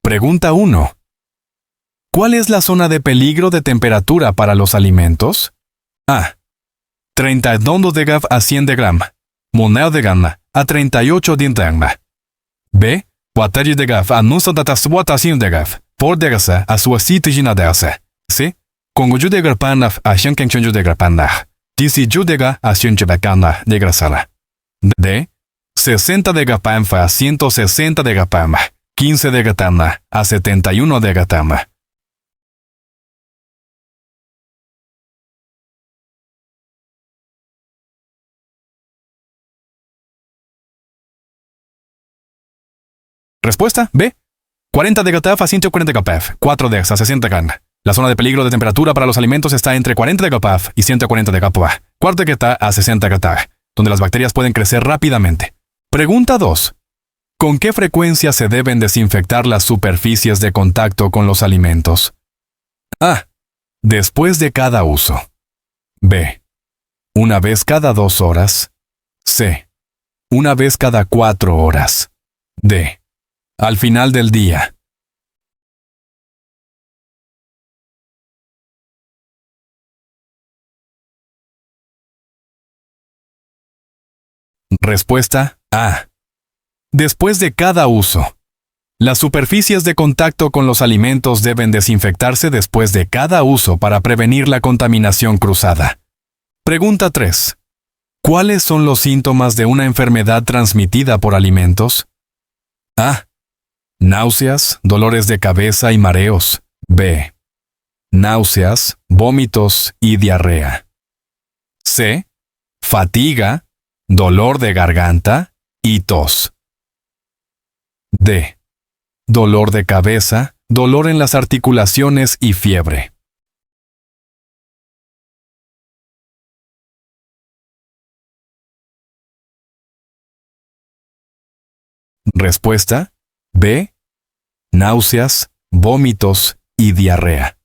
Pregunta 1. ¿Cuál es la zona de peligro de temperatura para los alimentos? A. 32 de GAF a 100 de gram. Moneo de gamma a 38 de gamma. B. 40 de GAF a 900 de GAF. Por de gasa a su asitijina de gasa. C. Kongoju de garpanaf a 100 de garpanaf. Tisi judega a 100 de grasala. D. 60 de gapanfa a 160 de gapama. 15 de gatama a 71 de gatama. Respuesta B. 40 de gataf a 140 de gapaf. 4 de a 60 gan. La zona de peligro de temperatura para los alimentos está entre 40 de gapaf y 140 de gapaf. 4 de gata a 60 gata, donde las bacterias pueden crecer rápidamente. Pregunta 2. ¿Con qué frecuencia se deben desinfectar las superficies de contacto con los alimentos? A. Después de cada uso. B. Una vez cada 2 horas. C. Una vez cada 4 horas. D. Al final del día. Respuesta A. Después de cada uso. Las superficies de contacto con los alimentos deben desinfectarse después de cada uso para prevenir la contaminación cruzada. Pregunta 3. ¿Cuáles son los síntomas de una enfermedad transmitida por alimentos? A. Náuseas, dolores de cabeza y mareos. B. Náuseas, vómitos y diarrea. C. Fatiga, dolor de garganta y tos. D. Dolor de cabeza, dolor en las articulaciones y fiebre. Respuesta B. Náuseas, vómitos y diarrea.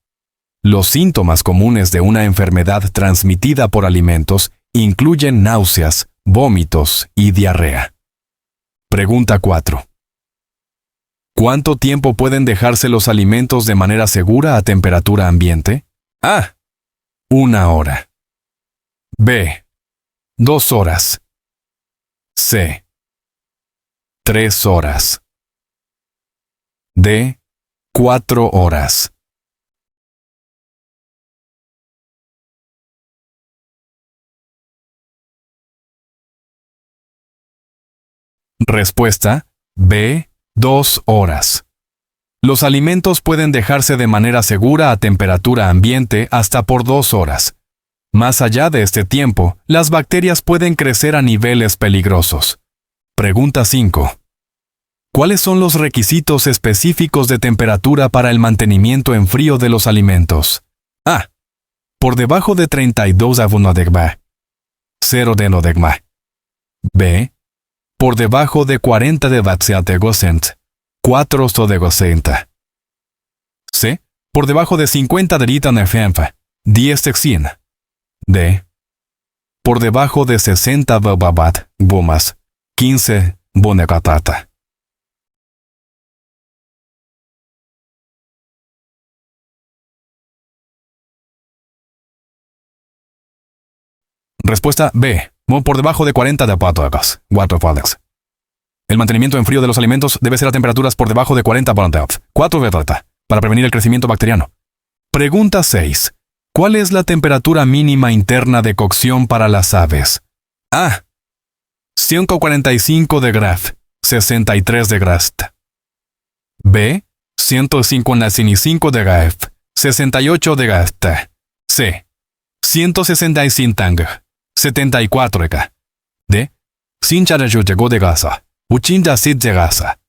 Los síntomas comunes de una enfermedad transmitida por alimentos incluyen náuseas, vómitos y diarrea. Pregunta 4. ¿Cuánto tiempo pueden dejarse los alimentos de manera segura a temperatura ambiente? A. 1 hora. B. 2 horas. C. 3 horas. D. 4 horas. Respuesta B. 2 horas. Los alimentos pueden dejarse de manera segura a temperatura ambiente hasta por 2 horas. Más allá de este tiempo, las bacterias pueden crecer a niveles peligrosos. Pregunta 5. ¿Cuáles son los requisitos específicos de temperatura para el mantenimiento en frío de los alimentos? A. Por debajo de 32 avunodegma. 0 de nodegma. B. Por debajo de 40 de vatseategocent. 4 sodegocenta. C. Por debajo de 50 de ritanefenfa. 10 texin. D. Por debajo de 60 babat bumas. 15 bonecatata. Respuesta B. Por debajo de 40 de apáticas. 4 falex. El mantenimiento en frío de los alimentos debe ser a temperaturas por debajo de 40 Fahrenheit. 4 Vedrata. Para prevenir el crecimiento bacteriano. Pregunta 6. ¿Cuál es la temperatura mínima interna de cocción para las aves? A. 145 de Graf. 63 de Grast. B. 155 de Graf. 68 de Grast. C. 165 tang. 74 eka. D. Sinchara llegó de gasa. Uchinda sit de gasa.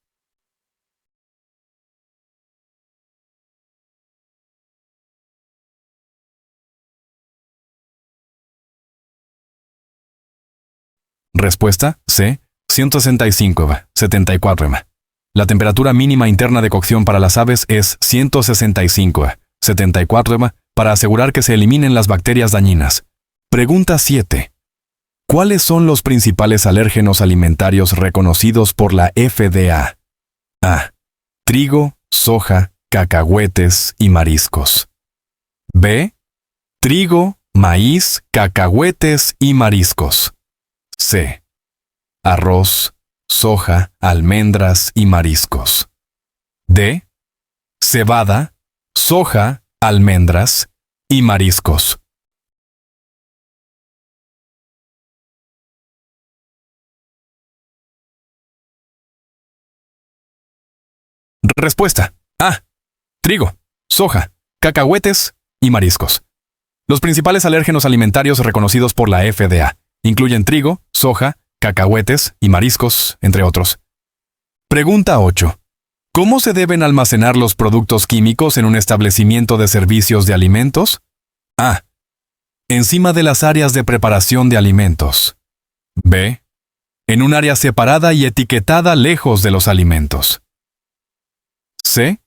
Respuesta C. 165 74 ema. La temperatura mínima interna de cocción para las aves es 165 74 ema para asegurar que se eliminen las bacterias dañinas. Pregunta 7. ¿Cuáles son los principales alérgenos alimentarios reconocidos por la FDA? A. Trigo, soja, cacahuetes y mariscos. B. Trigo, maíz, cacahuetes y mariscos. C. Arroz, soja, almendras y mariscos. D. Cebada, soja, almendras y mariscos. Respuesta A. Trigo, soja, cacahuetes y mariscos. Los principales alérgenos alimentarios reconocidos por la FDA incluyen trigo, soja, cacahuetes y mariscos, entre otros. Pregunta 8. ¿Cómo se deben almacenar los productos químicos en un establecimiento de servicios de alimentos? A. Encima de las áreas de preparación de alimentos. B. En un área separada y etiquetada lejos de los alimentos. C.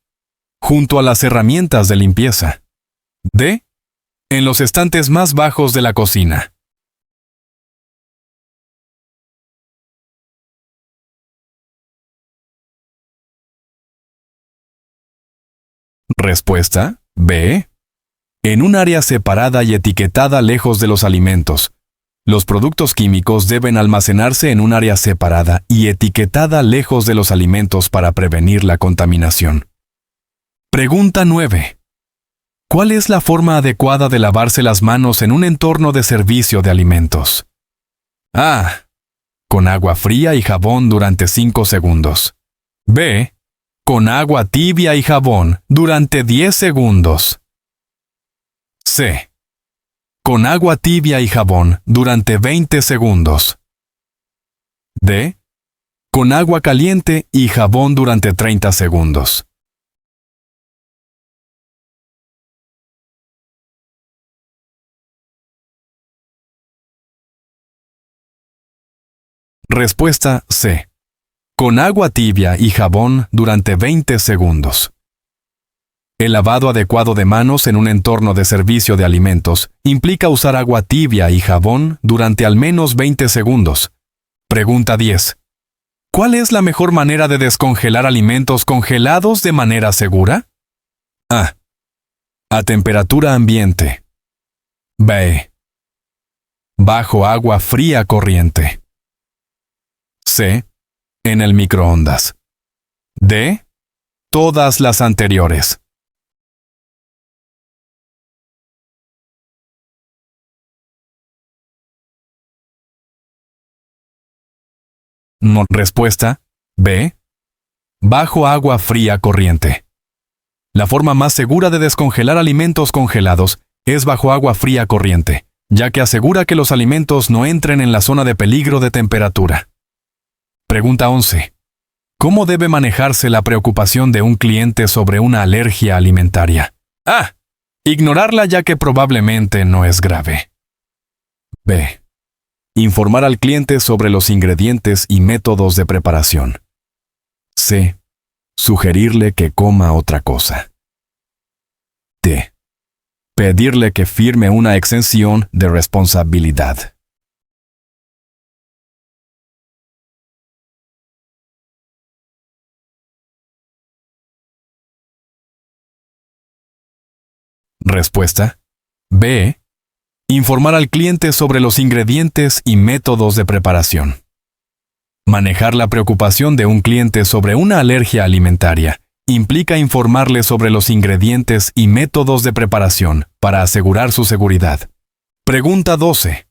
Junto a las herramientas de limpieza. D. En los estantes más bajos de la cocina. Respuesta B. En un área separada y etiquetada lejos de los alimentos. Los productos químicos deben almacenarse en un área separada y etiquetada lejos de los alimentos para prevenir la contaminación. Pregunta 9. ¿Cuál es la forma adecuada de lavarse las manos en un entorno de servicio de alimentos? A. Con agua fría y jabón durante 5 segundos. B. Con agua tibia y jabón durante 10 segundos. C. Con agua tibia y jabón durante 20 segundos. D. Con agua caliente y jabón durante 30 segundos. Respuesta C. Con agua tibia y jabón durante 20 segundos. El lavado adecuado de manos en un entorno de servicio de alimentos implica usar agua tibia y jabón durante al menos 20 segundos. Pregunta 10. ¿Cuál es la mejor manera de descongelar alimentos congelados de manera segura? A. A temperatura ambiente. B. Bajo agua fría corriente. C. En el microondas. D. Todas las anteriores. No. Respuesta B. Bajo agua fría corriente. La forma más segura de descongelar alimentos congelados es bajo agua fría corriente, ya que asegura que los alimentos no entren en la zona de peligro de temperatura. Pregunta 11. ¿Cómo debe manejarse la preocupación de un cliente sobre una alergia alimentaria? A. Ignorarla ya que probablemente no es grave. B. Informar al cliente sobre los ingredientes y métodos de preparación. C. Sugerirle que coma otra cosa. D. Pedirle que firme una exención de responsabilidad. Respuesta B. Informar al cliente sobre los ingredientes y métodos de preparación. Manejar la preocupación de un cliente sobre una alergia alimentaria implica informarle sobre los ingredientes y métodos de preparación para asegurar su seguridad. Pregunta 12.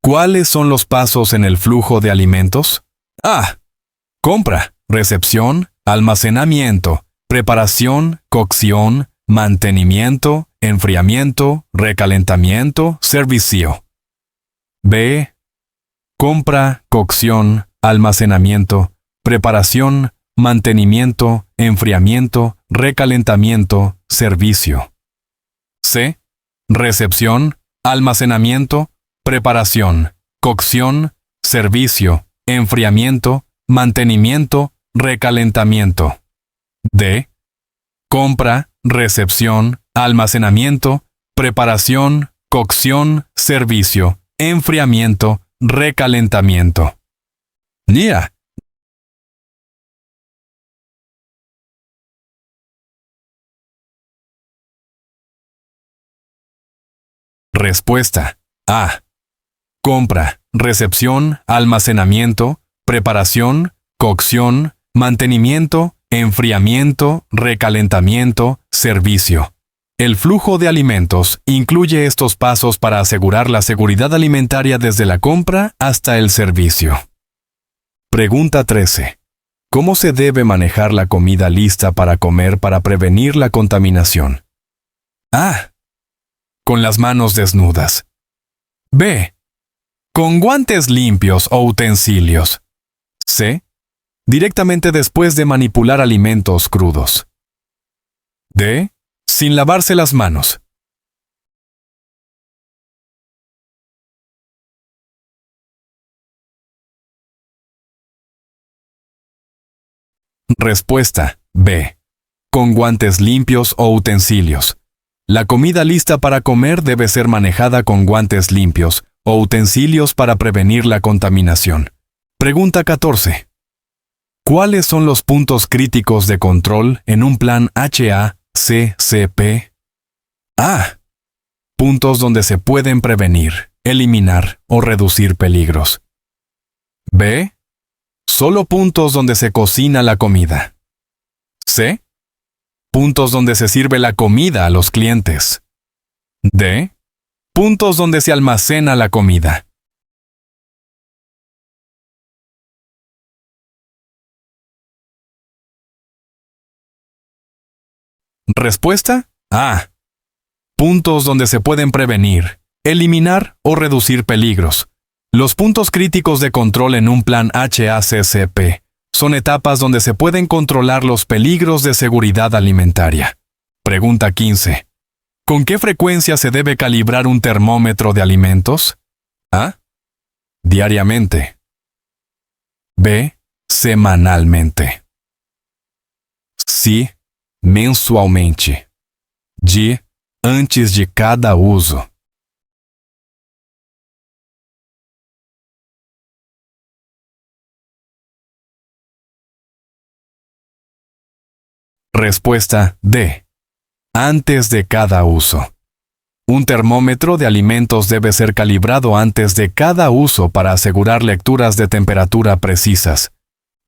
¿Cuáles son los pasos en el flujo de alimentos? A. Compra, recepción, almacenamiento, preparación, cocción, mantenimiento, enfriamiento, recalentamiento, servicio. B. Compra, cocción, almacenamiento, preparación, mantenimiento, enfriamiento, recalentamiento, servicio. C. Recepción, almacenamiento, preparación, cocción, servicio, enfriamiento, mantenimiento, recalentamiento. D. Compra, recepción, almacenamiento, preparación, cocción, servicio, enfriamiento, recalentamiento. Nia. Respuesta A. Compra, recepción, almacenamiento, preparación, cocción, mantenimiento, enfriamiento, recalentamiento, servicio. El flujo de alimentos incluye estos pasos para asegurar la seguridad alimentaria desde la compra hasta el servicio. Pregunta 13. ¿Cómo se debe manejar la comida lista para comer para prevenir la contaminación? A. Con las manos desnudas. B. Con guantes limpios o utensilios. C. Directamente después de manipular alimentos crudos. D. Sin lavarse las manos. Respuesta B. Con guantes limpios o utensilios. La comida lista para comer debe ser manejada con guantes limpios o utensilios para prevenir la contaminación. Pregunta 14. ¿Cuáles son los puntos críticos de control en un plan HACCP? A. Puntos donde se pueden prevenir, eliminar o reducir peligros. B. Solo puntos donde se cocina la comida. C. Puntos donde se sirve la comida a los clientes. D. Puntos donde se almacena la comida. Respuesta A. Puntos donde se pueden prevenir, eliminar o reducir peligros. Los puntos críticos de control en un plan HACCP son etapas donde se pueden controlar los peligros de seguridad alimentaria. Pregunta 15. ¿Con qué frecuencia se debe calibrar un termómetro de alimentos? A. Diariamente. B. Semanalmente. C. Mensualmente. D. Antes de cada uso. Respuesta D. Antes de cada uso. Un termómetro de alimentos debe ser calibrado antes de cada uso para asegurar lecturas de temperatura precisas.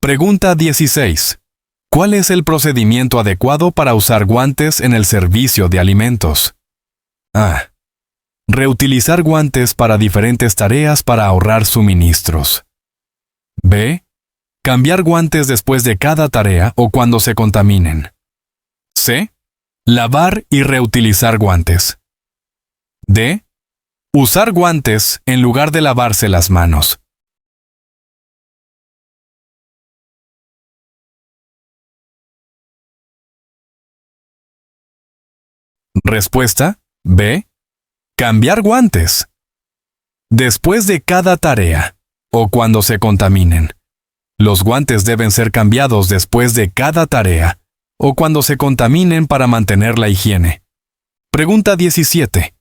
Pregunta 16. ¿Cuál es el procedimiento adecuado para usar guantes en el servicio de alimentos? A. Reutilizar guantes para diferentes tareas para ahorrar suministros. B. Cambiar guantes después de cada tarea o cuando se contaminen. C. Lavar y reutilizar guantes. D. Usar guantes en lugar de lavarse las manos. Respuesta B. Cambiar guantes. Después de cada tarea o cuando se contaminen. Los guantes deben ser cambiados después de cada tarea o cuando se contaminen para mantener la higiene. Pregunta 17.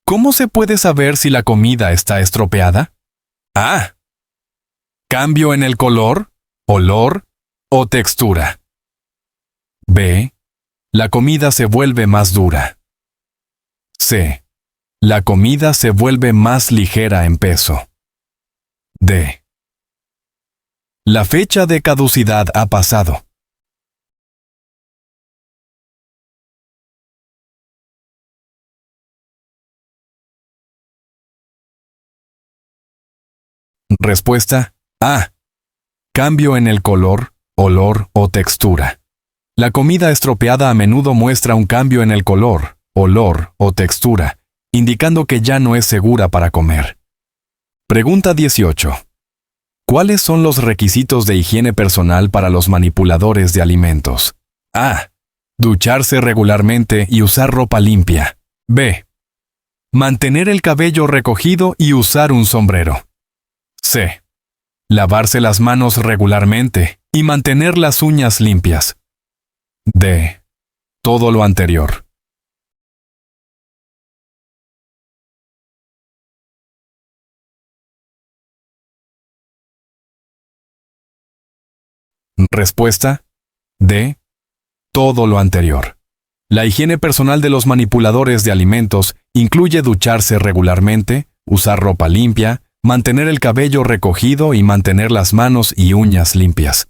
¿Cómo se puede saber si la comida está estropeada? A. Cambio en el color, olor o textura. B. La comida se vuelve más dura. C. La comida se vuelve más ligera en peso. D. La fecha de caducidad ha pasado. Respuesta A. Cambio en el color, olor o textura. La comida estropeada a menudo muestra un cambio en el color, olor o textura, indicando que ya no es segura para comer. Pregunta 18. ¿Cuáles son los requisitos de higiene personal para los manipuladores de alimentos? A. Ducharse regularmente y usar ropa limpia. B. Mantener el cabello recogido y usar un sombrero. C. Lavarse las manos regularmente y mantener las uñas limpias. D. Todo lo anterior. Respuesta D. Todo lo anterior. La higiene personal de los manipuladores de alimentos Incluye ducharse regularmente, usar ropa limpia, mantener el cabello recogido y mantener las manos y uñas limpias.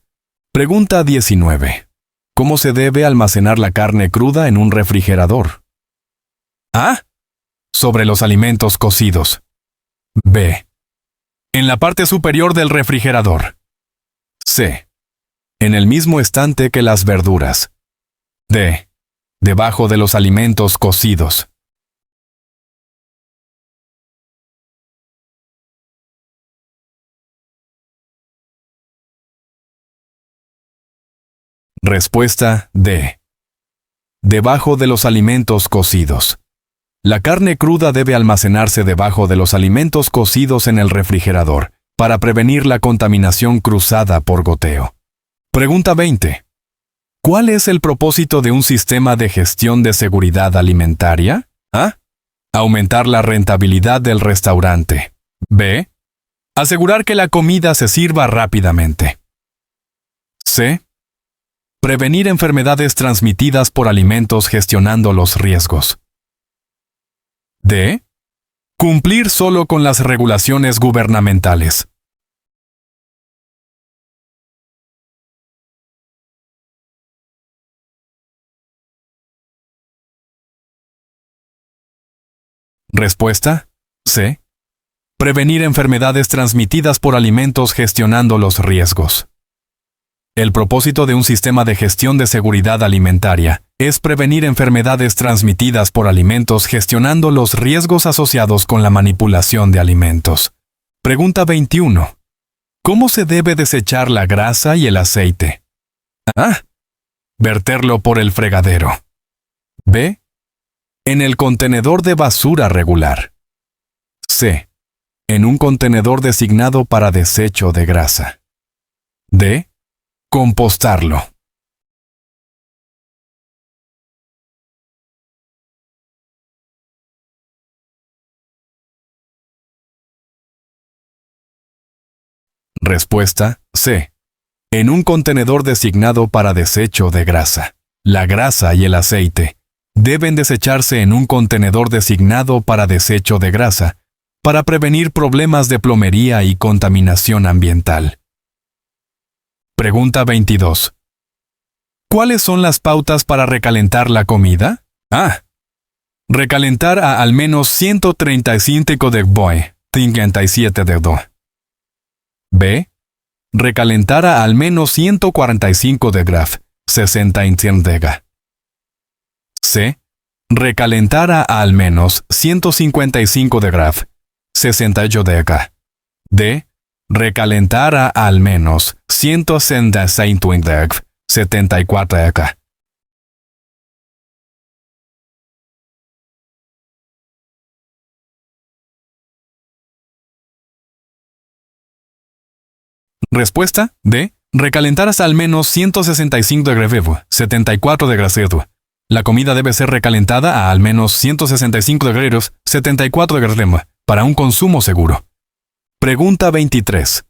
Pregunta 19. ¿Cómo se debe almacenar la carne cruda en un refrigerador? A. Sobre los alimentos cocidos. B. En la parte superior del refrigerador. C. En el mismo estante que las verduras. D. Debajo de los alimentos cocidos. Respuesta D. Debajo de los alimentos cocidos. La carne cruda debe almacenarse debajo de los alimentos cocidos en el refrigerador para prevenir la contaminación cruzada por goteo. Pregunta 20. ¿Cuál es el propósito de un sistema de gestión de seguridad alimentaria? A. Aumentar la rentabilidad del restaurante. B. Asegurar que la comida se sirva rápidamente. C. Prevenir enfermedades transmitidas por alimentos gestionando los riesgos. D. Cumplir solo con las regulaciones gubernamentales. Respuesta: C. Prevenir enfermedades transmitidas por alimentos gestionando los riesgos. El propósito de un sistema de gestión de seguridad alimentaria es prevenir enfermedades transmitidas por alimentos gestionando los riesgos asociados con la manipulación de alimentos. Pregunta 21. ¿Cómo se debe desechar la grasa y el aceite? A. Verterlo por el fregadero. B. En el contenedor de basura regular. C. En un contenedor designado para desecho de grasa. D. Compostarlo. Respuesta: C. En un contenedor designado para desecho de grasa. La grasa y el aceite deben desecharse en un contenedor designado para desecho de grasa, para prevenir problemas de plomería y contaminación ambiental. Pregunta 22. ¿Cuáles son las pautas para recalentar la comida? A. Recalentar a al menos 135 grados, 57 grados. B. Recalentar a al menos 145 grados, 61 grados. C. Recalentar a al menos 155 grados, 68 grados. D. Recalentar a al menos 165 grados, 74 grados. Respuesta: D. Recalentar hasta al menos 165 grados, 74 grados. La comida debe ser recalentada a al menos 165 grados, 74 grados, para un consumo seguro. Pregunta 23.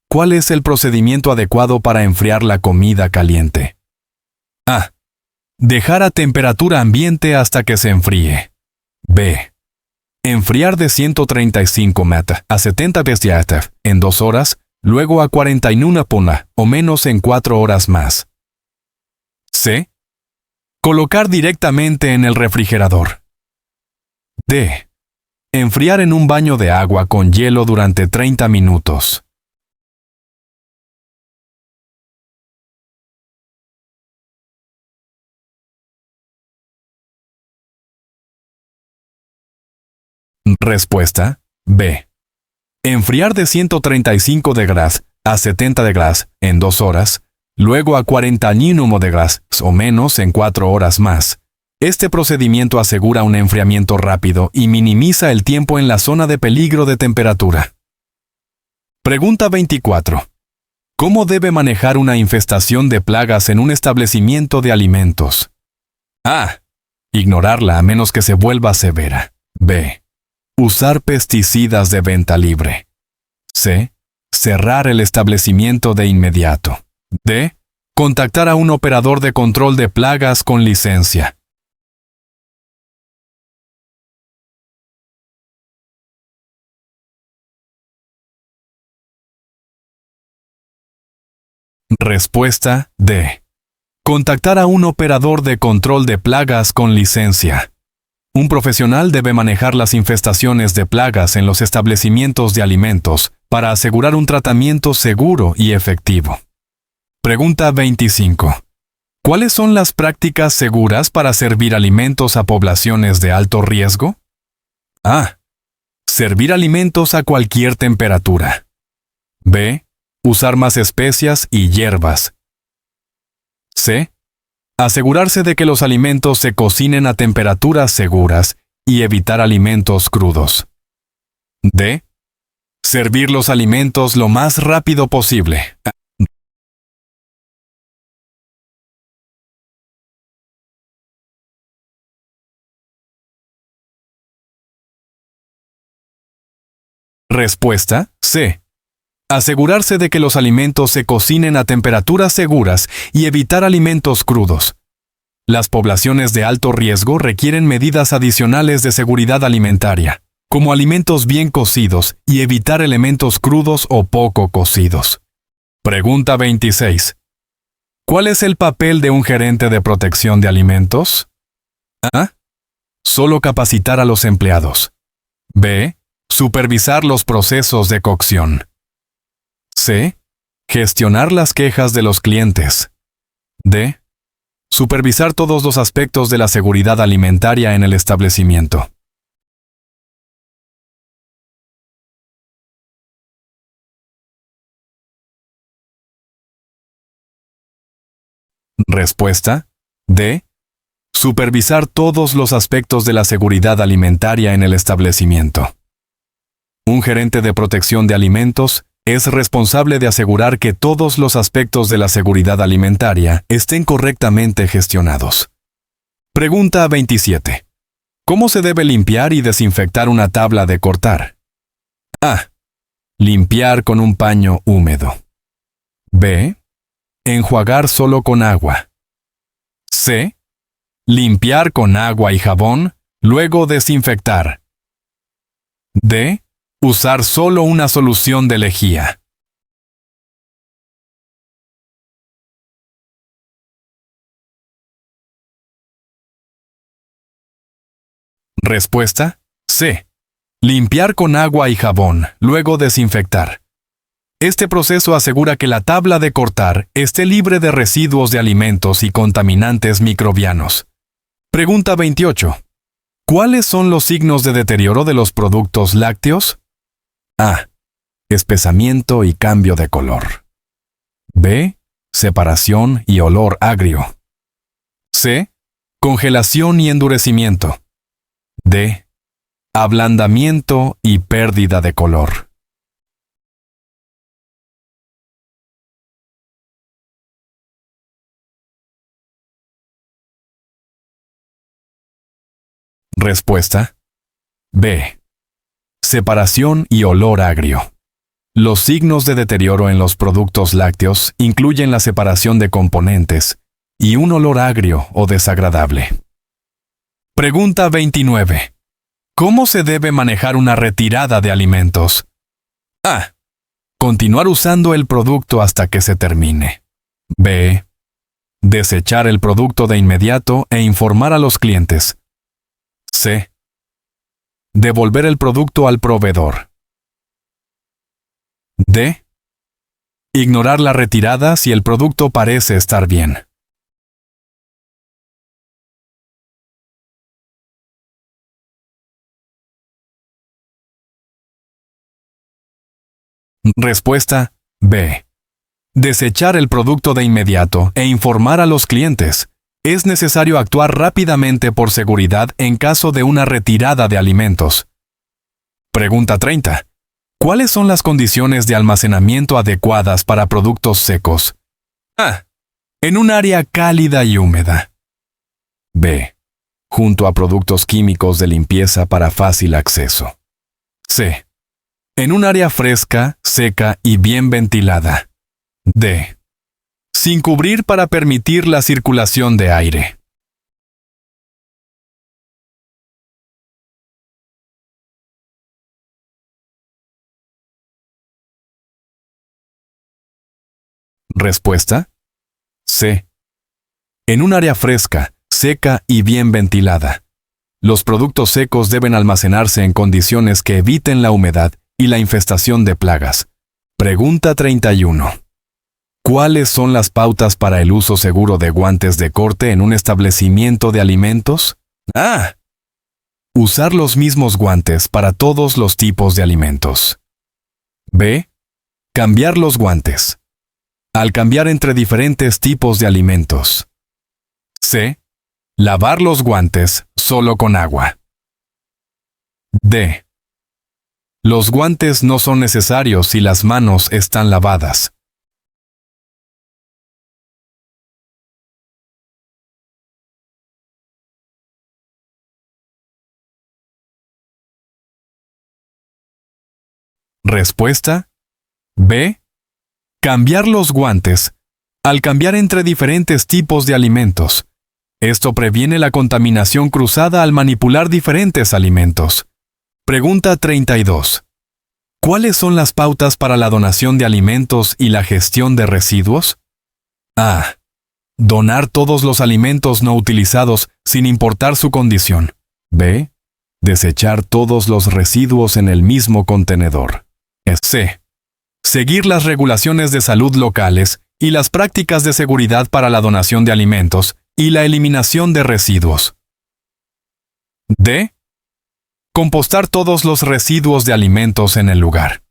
¿Cuál es el procedimiento adecuado para enfriar la comida caliente? A. Dejar a temperatura ambiente hasta que se enfríe. B. Enfriar de 135 a 70 grados en 2 horas, luego a 41 o menos en 4 horas más. C. Colocar directamente en el refrigerador. D. Enfriar en un baño de agua con hielo durante 30 minutos. Respuesta: B. Enfriar de 135 grados a 70 grados en 2 horas, luego a 41 grados o menos en 4 horas más. Este procedimiento asegura un enfriamiento rápido y minimiza el tiempo en la zona de peligro de temperatura. Pregunta 24. ¿Cómo debe manejar una infestación de plagas en un establecimiento de alimentos? A. Ignorarla a menos que se vuelva severa. B. Usar pesticidas de venta libre. C. Cerrar el establecimiento de inmediato. D. Contactar a un operador de control de plagas con licencia. Respuesta D. Contactar a un operador de control de plagas con licencia. Un profesional debe manejar las infestaciones de plagas en los establecimientos de alimentos para asegurar un tratamiento seguro y efectivo. Pregunta 25. ¿Cuáles son las prácticas seguras para servir alimentos a poblaciones de alto riesgo? A. Servir alimentos a cualquier temperatura. B. Usar más especias y hierbas. C. Asegurarse de que los alimentos se cocinen a temperaturas seguras y evitar alimentos crudos. D. Servir los alimentos lo más rápido posible. Respuesta C. Asegurarse de que los alimentos se cocinen a temperaturas seguras y evitar alimentos crudos. Las poblaciones de alto riesgo requieren medidas adicionales de seguridad alimentaria, como alimentos bien cocidos y evitar elementos crudos o poco cocidos. Pregunta 26. ¿Cuál es el papel de un gerente de protección de alimentos? A. Solo capacitar a los empleados. B. Supervisar los procesos de cocción. C. Gestionar las quejas de los clientes. D. Supervisar todos los aspectos de la seguridad alimentaria en el establecimiento. Respuesta D. Supervisar todos los aspectos de la seguridad alimentaria en el establecimiento. Un gerente de protección de alimentos es responsable de asegurar que todos los aspectos de la seguridad alimentaria estén correctamente gestionados. Pregunta 27. ¿Cómo se debe limpiar y desinfectar una tabla de cortar? A. Limpiar con un paño húmedo. B. Enjuagar solo con agua. C. Limpiar con agua y jabón, luego desinfectar. D. Usar solo una solución de lejía. Respuesta C. Limpiar con agua y jabón, luego desinfectar. Este proceso asegura que la tabla de cortar esté libre de residuos de alimentos y contaminantes microbianos. Pregunta 28. ¿Cuáles son los signos de deterioro de los productos lácteos? A. Espesamiento y cambio de color. B. Separación y olor agrio. C. Congelación y endurecimiento. D. Ablandamiento y pérdida de color. Respuesta B. Separación y olor agrio. Los signos de deterioro en los productos lácteos incluyen la separación de componentes y un olor agrio o desagradable. Pregunta 29. ¿Cómo se debe manejar una retirada de alimentos? A. Continuar usando el producto hasta que se termine. B. Desechar el producto de inmediato e informar a los clientes. C. Devolver el producto al proveedor. D. Ignorar la retirada si el producto parece estar bien. Respuesta B. Desechar el producto de inmediato e informar a los clientes. Es necesario actuar rápidamente por seguridad en caso de una retirada de alimentos. Pregunta 30. ¿Cuáles son las condiciones de almacenamiento adecuadas para productos secos? A. En un área cálida y húmeda. B. Junto a productos químicos de limpieza para fácil acceso. C. En un área fresca, seca y bien ventilada. D. Sin cubrir para permitir la circulación de aire. Respuesta: C. En un área fresca, seca y bien ventilada. Los productos secos deben almacenarse en condiciones que eviten la humedad y la infestación de plagas. Pregunta 31. ¿Cuáles son las pautas para el uso seguro de guantes de corte en un establecimiento de alimentos? A. Usar los mismos guantes para todos los tipos de alimentos. B. Cambiar los guantes. Al cambiar entre diferentes tipos de alimentos. C. Lavar los guantes solo con agua. D. Los guantes no son necesarios si las manos están lavadas. Respuesta: B. Cambiar los guantes al cambiar entre diferentes tipos de alimentos. Esto previene la contaminación cruzada al manipular diferentes alimentos. Pregunta 32. ¿Cuáles son las pautas para la donación de alimentos y la gestión de residuos? A. Donar todos los alimentos no utilizados sin importar su condición. B. Desechar todos los residuos en el mismo contenedor. C. Seguir las regulaciones de salud locales y las prácticas de seguridad para la donación de alimentos y la eliminación de residuos. D. Compostar todos los residuos de alimentos en el lugar.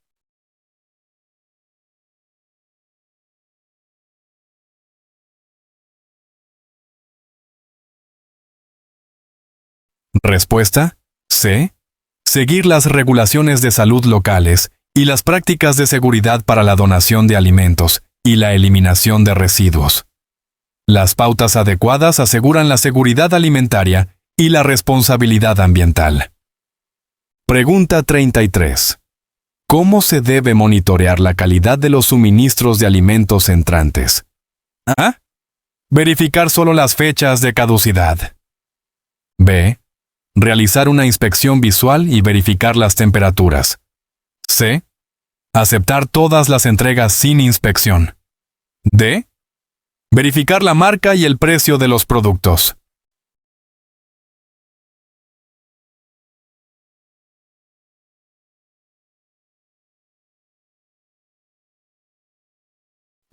Respuesta: C. Seguir las regulaciones de salud locales y las prácticas de seguridad para la donación de alimentos y la eliminación de residuos. Las pautas adecuadas aseguran la seguridad alimentaria y la responsabilidad ambiental. Pregunta 33. ¿Cómo se debe monitorear la calidad de los suministros de alimentos entrantes? A. Verificar solo las fechas de caducidad. B. Realizar una inspección visual y verificar las temperaturas. C. Aceptar todas las entregas sin inspección. D. Verificar la marca y el precio de los productos.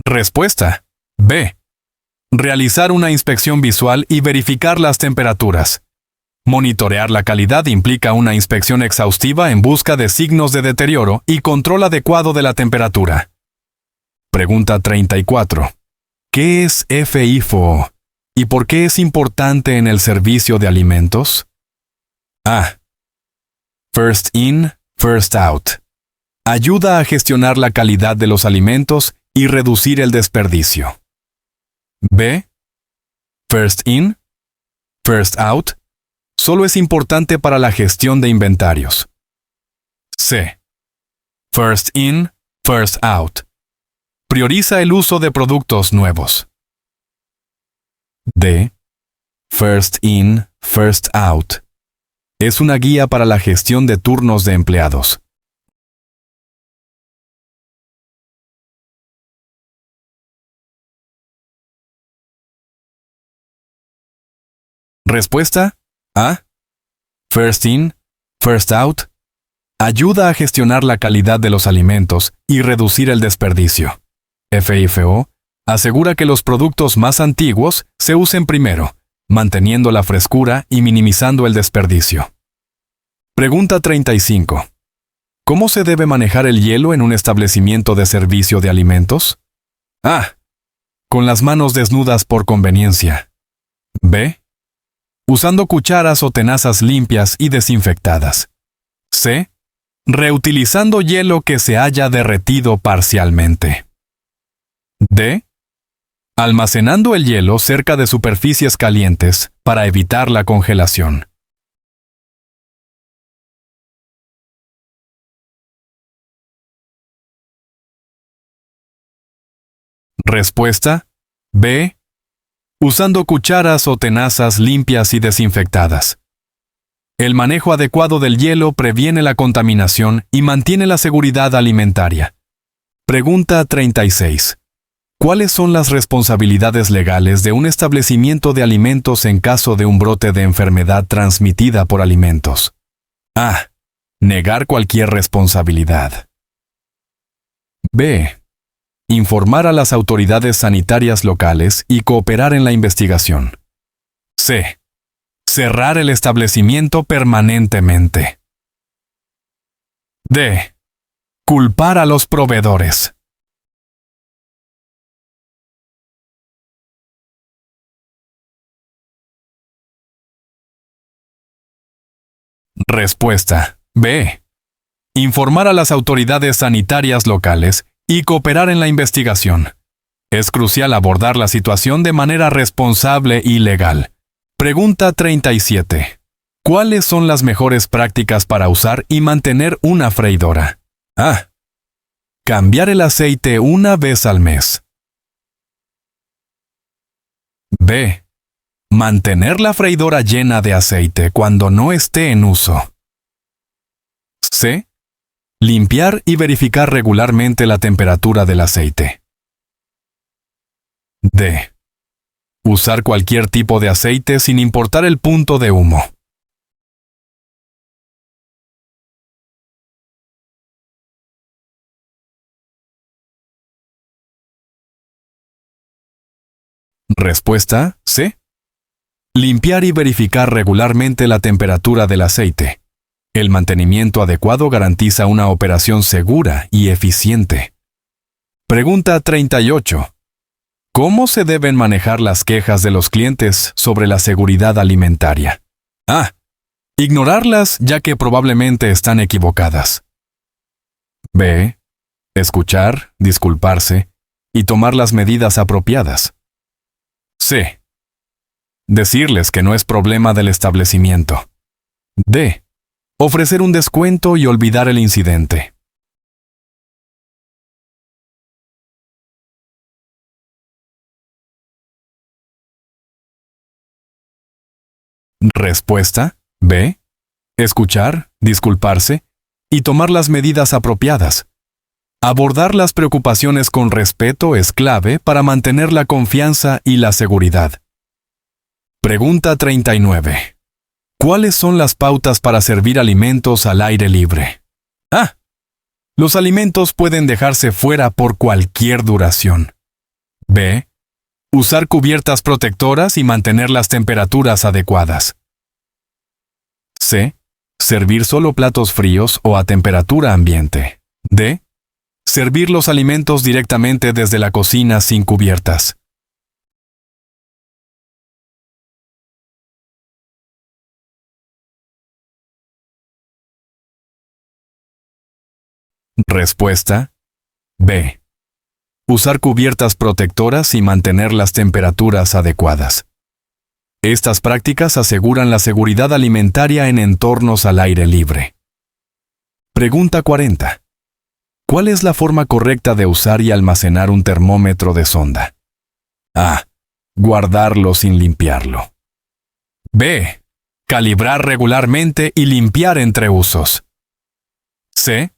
Respuesta: B. Realizar una inspección visual y verificar las temperaturas. Monitorear la calidad implica una inspección exhaustiva en busca de signos de deterioro y control adecuado de la temperatura. Pregunta 34. ¿Qué es FIFO y por qué es importante en el servicio de alimentos? A. First in, first out. Ayuda a gestionar la calidad de los alimentos y reducir el desperdicio. B. First in, first out. Solo es importante para la gestión de inventarios. C. First in, first out. Prioriza el uso de productos nuevos. D. First in, first out. Es una guía para la gestión de turnos de empleados. Respuesta: A. First in, first out. Ayuda a gestionar la calidad de los alimentos y reducir el desperdicio. FIFO asegura que los productos más antiguos se usen primero, manteniendo la frescura y minimizando el desperdicio. Pregunta 35. ¿Cómo se debe manejar el hielo en un establecimiento de servicio de alimentos? A. Con las manos desnudas por conveniencia. B. Usando cucharas o tenazas limpias y desinfectadas. C. Reutilizando hielo que se haya derretido parcialmente. D. Almacenando el hielo cerca de superficies calientes para evitar la congelación. Respuesta: B. Usando cucharas o tenazas limpias y desinfectadas. El manejo adecuado del hielo previene la contaminación y mantiene la seguridad alimentaria. Pregunta 36. ¿Cuáles son las responsabilidades legales de un establecimiento de alimentos en caso de un brote de enfermedad transmitida por alimentos? A. Negar cualquier responsabilidad. B. Informar a las autoridades sanitarias locales y cooperar en la investigación. C. Cerrar el establecimiento permanentemente. D. Culpar a los proveedores. Respuesta. B. Informar a las autoridades sanitarias locales y cooperar en la investigación. Es crucial abordar la situación de manera responsable y legal. Pregunta 37. ¿Cuáles son las mejores prácticas para usar y mantener una freidora? A. Cambiar el aceite una vez al mes. B. Mantener la freidora llena de aceite cuando no esté en uso. C. Limpiar y verificar regularmente la temperatura del aceite. D. Usar cualquier tipo de aceite sin importar el punto de humo. Respuesta C. Limpiar y verificar regularmente la temperatura del aceite. El mantenimiento adecuado garantiza una operación segura y eficiente. Pregunta 38. ¿Cómo se deben manejar las quejas de los clientes sobre la seguridad alimentaria? A. Ignorarlas ya que probablemente están equivocadas. B. Escuchar, disculparse y tomar las medidas apropiadas. C. Decirles que no es problema del establecimiento. D. Ofrecer un descuento y olvidar el incidente. Respuesta. B. Escuchar, disculparse y tomar las medidas apropiadas. Abordar las preocupaciones con respeto es clave para mantener la confianza y la seguridad. Pregunta 39. ¿Cuáles son las pautas para servir alimentos al aire libre? A. Los alimentos pueden dejarse fuera por cualquier duración. B. Usar cubiertas protectoras y mantener las temperaturas adecuadas. C. Servir solo platos fríos o a temperatura ambiente. D. Servir los alimentos directamente desde la cocina sin cubiertas. Respuesta. B. Usar cubiertas protectoras y mantener las temperaturas adecuadas. Estas prácticas aseguran la seguridad alimentaria en entornos al aire libre. Pregunta 40. ¿Cuál es la forma correcta de usar y almacenar un termómetro de sonda? A. Guardarlo sin limpiarlo. B. Calibrar regularmente y limpiar entre usos. C.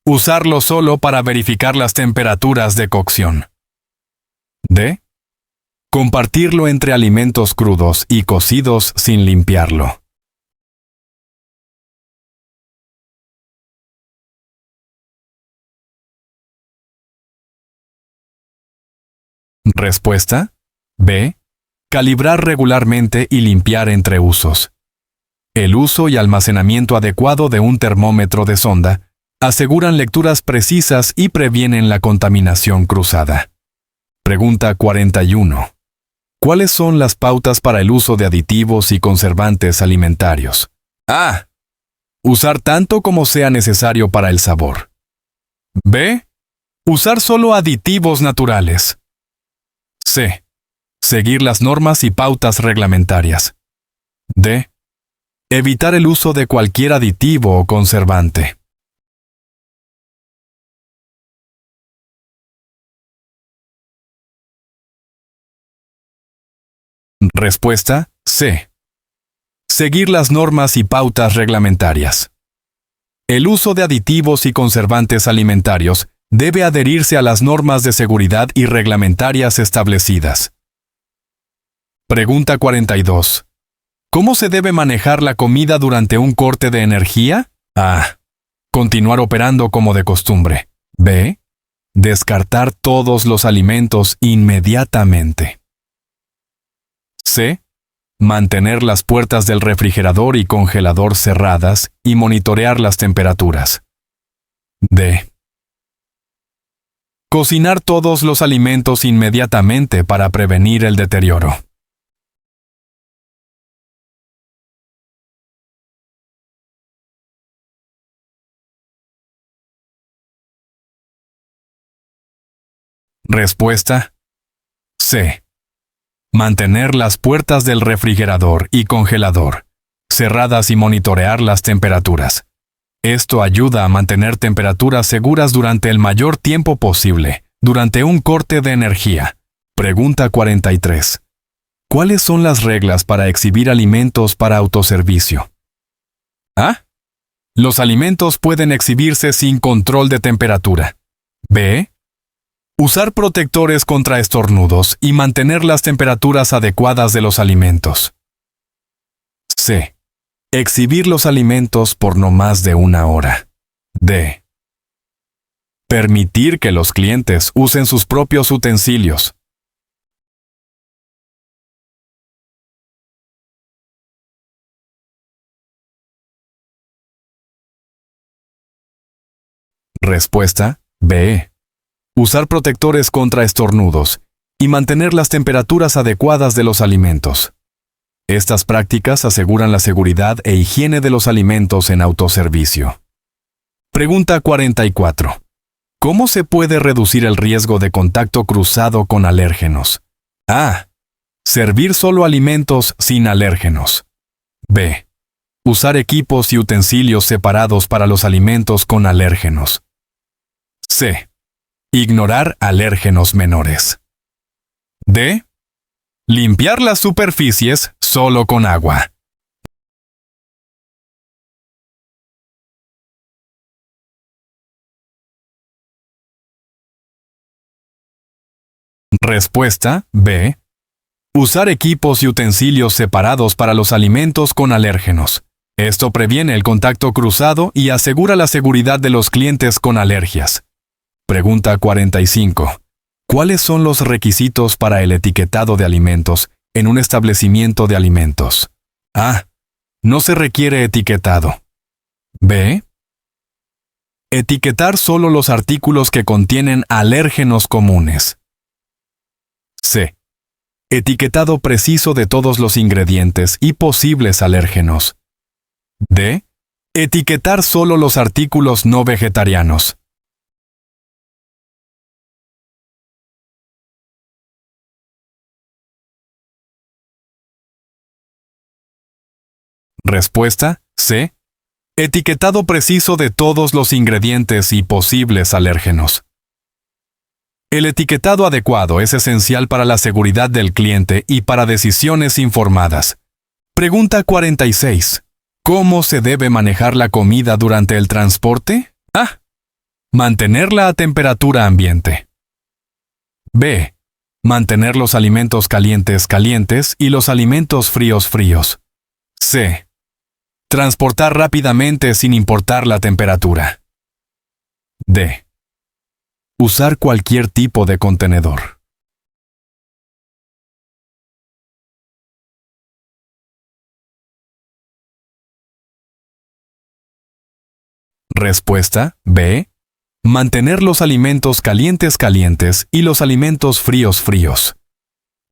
Usarlo solo para verificar las temperaturas de cocción. D. Compartirlo entre alimentos crudos y cocidos sin limpiarlo. Respuesta. B. Calibrar regularmente y limpiar entre usos. El uso y almacenamiento adecuado de un termómetro de sonda aseguran lecturas precisas y previenen la contaminación cruzada. Pregunta 41. ¿Cuáles son las pautas para el uso de aditivos y conservantes alimentarios? A. Usar tanto como sea necesario para el sabor. B. Usar solo aditivos naturales. C. Seguir las normas y pautas reglamentarias. D. Evitar el uso de cualquier aditivo o conservante. Respuesta. C. Seguir las normas y pautas reglamentarias. El uso de aditivos y conservantes alimentarios Debe adherirse a las normas de seguridad y reglamentarias establecidas. Pregunta 42. ¿Cómo se debe manejar la comida durante un corte de energía? A. Continuar operando como de costumbre. B. Descartar todos los alimentos inmediatamente. C. Mantener las puertas del refrigerador y congelador cerradas y monitorear las temperaturas. D. Cocinar todos los alimentos inmediatamente para prevenir el deterioro. Respuesta. C. Mantener las puertas del refrigerador y congelador cerradas y monitorear las temperaturas. Esto ayuda a mantener temperaturas seguras durante el mayor tiempo posible, durante un corte de energía. Pregunta 43. ¿Cuáles son las reglas para exhibir alimentos para autoservicio? A. Los alimentos pueden exhibirse sin control de temperatura. B. Usar protectores contra estornudos y mantener las temperaturas adecuadas de los alimentos. C. Exhibir los alimentos por no más de 1 hora. D. Permitir que los clientes usen sus propios utensilios. Respuesta. B. Usar protectores contra estornudos y mantener las temperaturas adecuadas de los alimentos. Estas prácticas aseguran la seguridad e higiene de los alimentos en autoservicio. Pregunta 44. ¿Cómo se puede reducir el riesgo de contacto cruzado con alérgenos? A. Servir solo alimentos sin alérgenos. B. Usar equipos y utensilios separados para los alimentos con alérgenos. C. Ignorar alérgenos menores. D. Limpiar las superficies solo con agua. Respuesta. B. Usar equipos y utensilios separados para los alimentos con alérgenos. Esto previene el contacto cruzado y asegura la seguridad de los clientes con alergias. Pregunta 45. ¿Cuáles son los requisitos para el etiquetado de alimentos en un establecimiento de alimentos? A. No se requiere etiquetado. B. Etiquetar solo los artículos que contienen alérgenos comunes. C. Etiquetado preciso de todos los ingredientes y posibles alérgenos. D. Etiquetar solo los artículos no vegetarianos. Respuesta. C. Etiquetado preciso de todos los ingredientes y posibles alérgenos. El etiquetado adecuado es esencial para la seguridad del cliente y para decisiones informadas. Pregunta 46. ¿Cómo se debe manejar la comida durante el transporte? A. Mantenerla a temperatura ambiente. B. Mantener los alimentos calientes calientes y los alimentos fríos fríos. C. Transportar rápidamente sin importar la temperatura. D. Usar cualquier tipo de contenedor. Respuesta. B. Mantener los alimentos calientes calientes y los alimentos fríos fríos.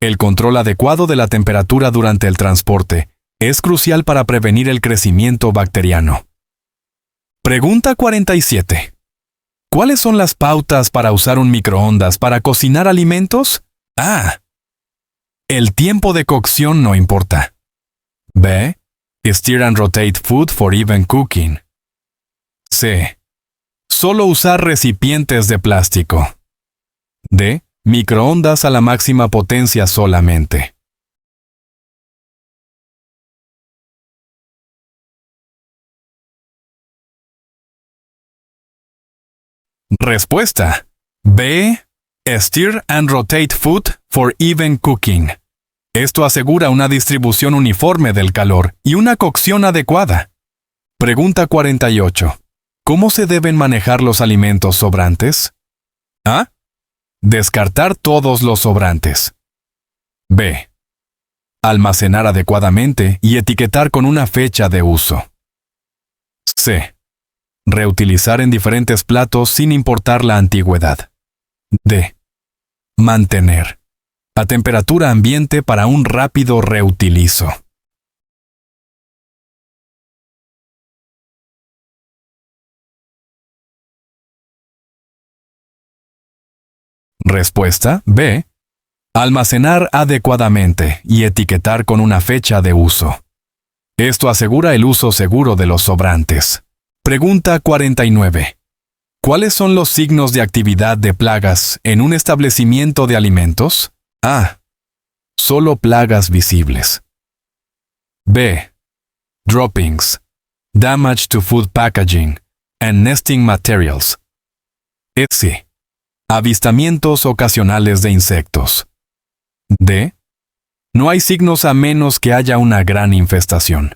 El control adecuado de la temperatura durante el transporte es crucial para prevenir el crecimiento bacteriano. Pregunta 47. ¿Cuáles son las pautas para usar un microondas para cocinar alimentos? A. El tiempo de cocción no importa. B. Stir and rotate food for even cooking. C. Solo usar recipientes de plástico. D. Microondas a la máxima potencia solamente. Respuesta. B. Stir and rotate food for even cooking. Esto asegura una distribución uniforme del calor y una cocción adecuada. Pregunta 48. ¿Cómo se deben manejar los alimentos sobrantes? A. Descartar todos los sobrantes. B. Almacenar adecuadamente y etiquetar con una fecha de uso. C. Reutilizar en diferentes platos sin importar la antigüedad. D. Mantener a temperatura ambiente para un rápido reutilizo. Respuesta B. Almacenar adecuadamente y etiquetar con una fecha de uso. Esto asegura el uso seguro de los sobrantes. Pregunta 49. ¿Cuáles son los signos de actividad de plagas en un establecimiento de alimentos? A. Solo plagas visibles. B. Droppings, damage to food packaging, and nesting materials. C. Avistamientos ocasionales de insectos. D. No hay signos a menos que haya una gran infestación.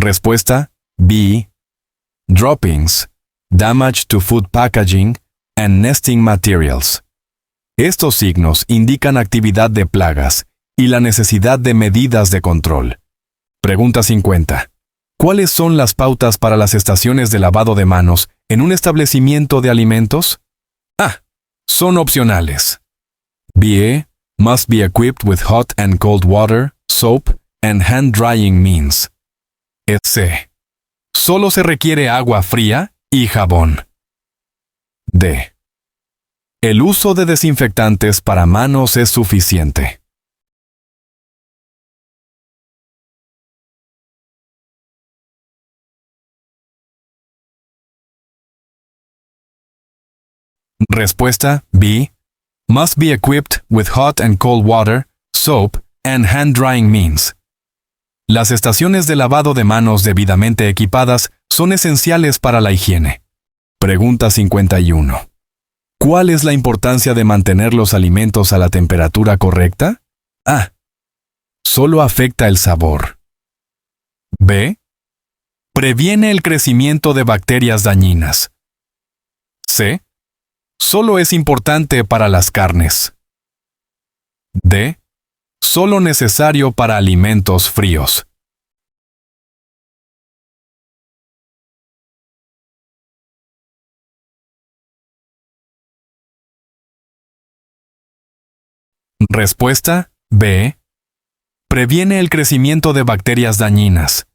Respuesta B. Droppings, damage to food packaging, and nesting materials. Estos signos indican actividad de plagas y la necesidad de medidas de control. Pregunta 50. ¿Cuáles son las pautas para las estaciones de lavado de manos en un establecimiento de alimentos? A. Son opcionales. B. Must be equipped with hot and cold water, soap, and hand drying means. C. Solo se requiere agua fría y jabón. D. El uso de desinfectantes para manos es suficiente. Respuesta B. Must be equipped with hot and cold water, soap, and hand drying means. Las estaciones de lavado de manos debidamente equipadas son esenciales para la higiene. Pregunta 51. ¿Cuál es la importancia de mantener los alimentos a la temperatura correcta? A. Solo afecta el sabor. B. Previene el crecimiento de bacterias dañinas. C. Solo es importante para las carnes. D. Solo necesario para alimentos fríos. Respuesta B. Previene el crecimiento de bacterias dañinas.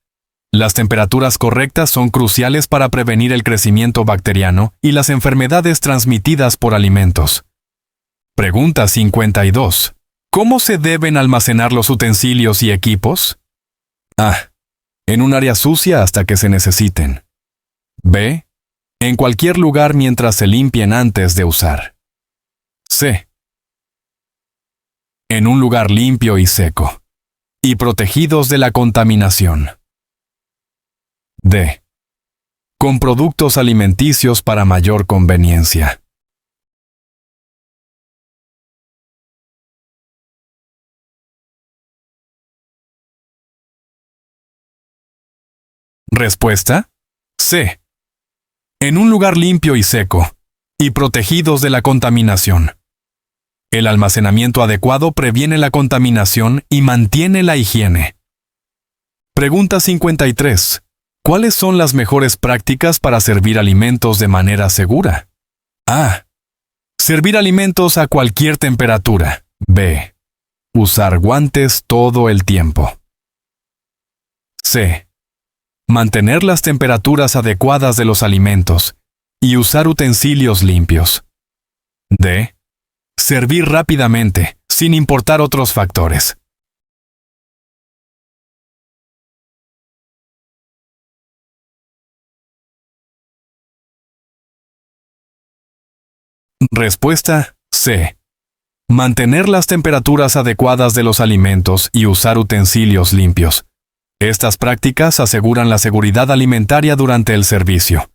Las temperaturas correctas son cruciales para prevenir el crecimiento bacteriano y las enfermedades transmitidas por alimentos. Pregunta 52. ¿Cómo se deben almacenar los utensilios y equipos? A. En un área sucia hasta que se necesiten. B. En cualquier lugar mientras se limpien antes de usar. C. En un lugar limpio y seco, y protegidos de la contaminación. D. Con productos alimenticios para mayor conveniencia. Respuesta C. En un lugar limpio y seco, y protegidos de la contaminación. El almacenamiento adecuado previene la contaminación y mantiene la higiene. Pregunta 53. ¿Cuáles son las mejores prácticas para servir alimentos de manera segura? A. Servir alimentos a cualquier temperatura. B. Usar guantes todo el tiempo. C. Mantener las temperaturas adecuadas de los alimentos y usar utensilios limpios. D. Servir rápidamente, sin importar otros factores. Respuesta C. Mantener las temperaturas adecuadas de los alimentos y usar utensilios limpios. Estas prácticas aseguran la seguridad alimentaria durante el servicio.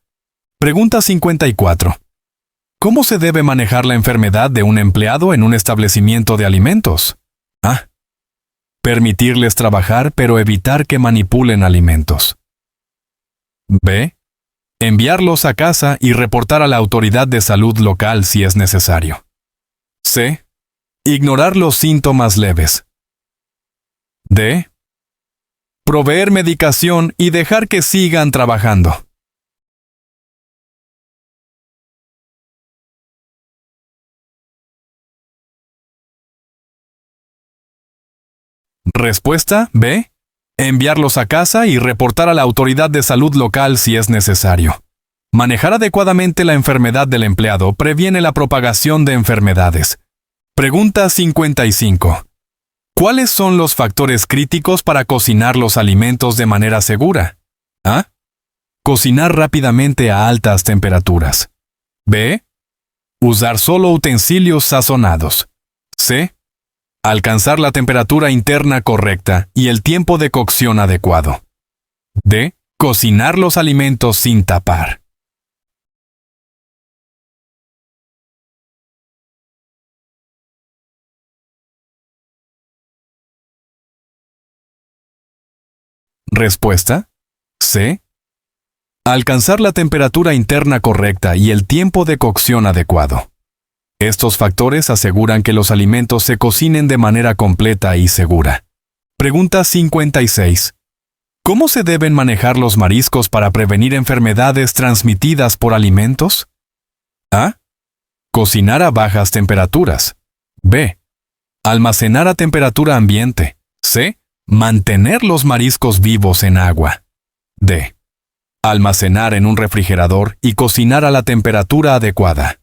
Pregunta 54. ¿Cómo se debe manejar la enfermedad de un empleado en un establecimiento de alimentos? A. Permitirles trabajar pero evitar que manipulen alimentos. B. Enviarlos a casa y reportar a la autoridad de salud local si es necesario. C. Ignorar los síntomas leves. D. Proveer medicación y dejar que sigan trabajando. Respuesta B. Enviarlos a casa y reportar a la autoridad de salud local si es necesario. Manejar adecuadamente la enfermedad del empleado previene la propagación de enfermedades. Pregunta 55. ¿Cuáles son los factores críticos para cocinar los alimentos de manera segura? A. Cocinar rápidamente a altas temperaturas. B. Usar solo utensilios sazonados. C. Alcanzar la temperatura interna correcta y el tiempo de cocción adecuado. D. Cocinar los alimentos sin tapar. Respuesta. C. Alcanzar la temperatura interna correcta y el tiempo de cocción adecuado. Estos factores aseguran que los alimentos se cocinen de manera completa y segura. Pregunta 56. ¿Cómo se deben manejar los mariscos para prevenir enfermedades transmitidas por alimentos? A. Cocinar a bajas temperaturas. B. Almacenar a temperatura ambiente. C. Mantener los mariscos vivos en agua. D. Almacenar en un refrigerador y cocinar a la temperatura adecuada.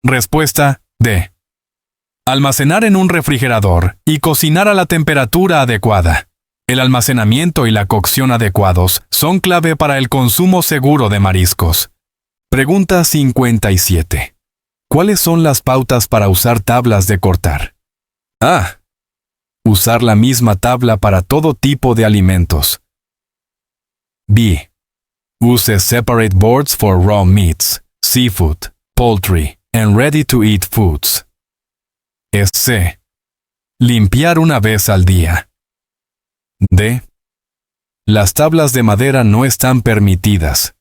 Respuesta D. Almacenar en un refrigerador y cocinar a la temperatura adecuada. El almacenamiento y la cocción adecuados son clave para el consumo seguro de mariscos. Pregunta 57. ¿Cuáles son las pautas para usar tablas de cortar? A. Usar la misma tabla para todo tipo de alimentos. B. Use separate boards for raw meats, seafood, poultry, and ready-to-eat foods. C. Limpiar una vez al día. D. Las tablas de madera no están permitidas.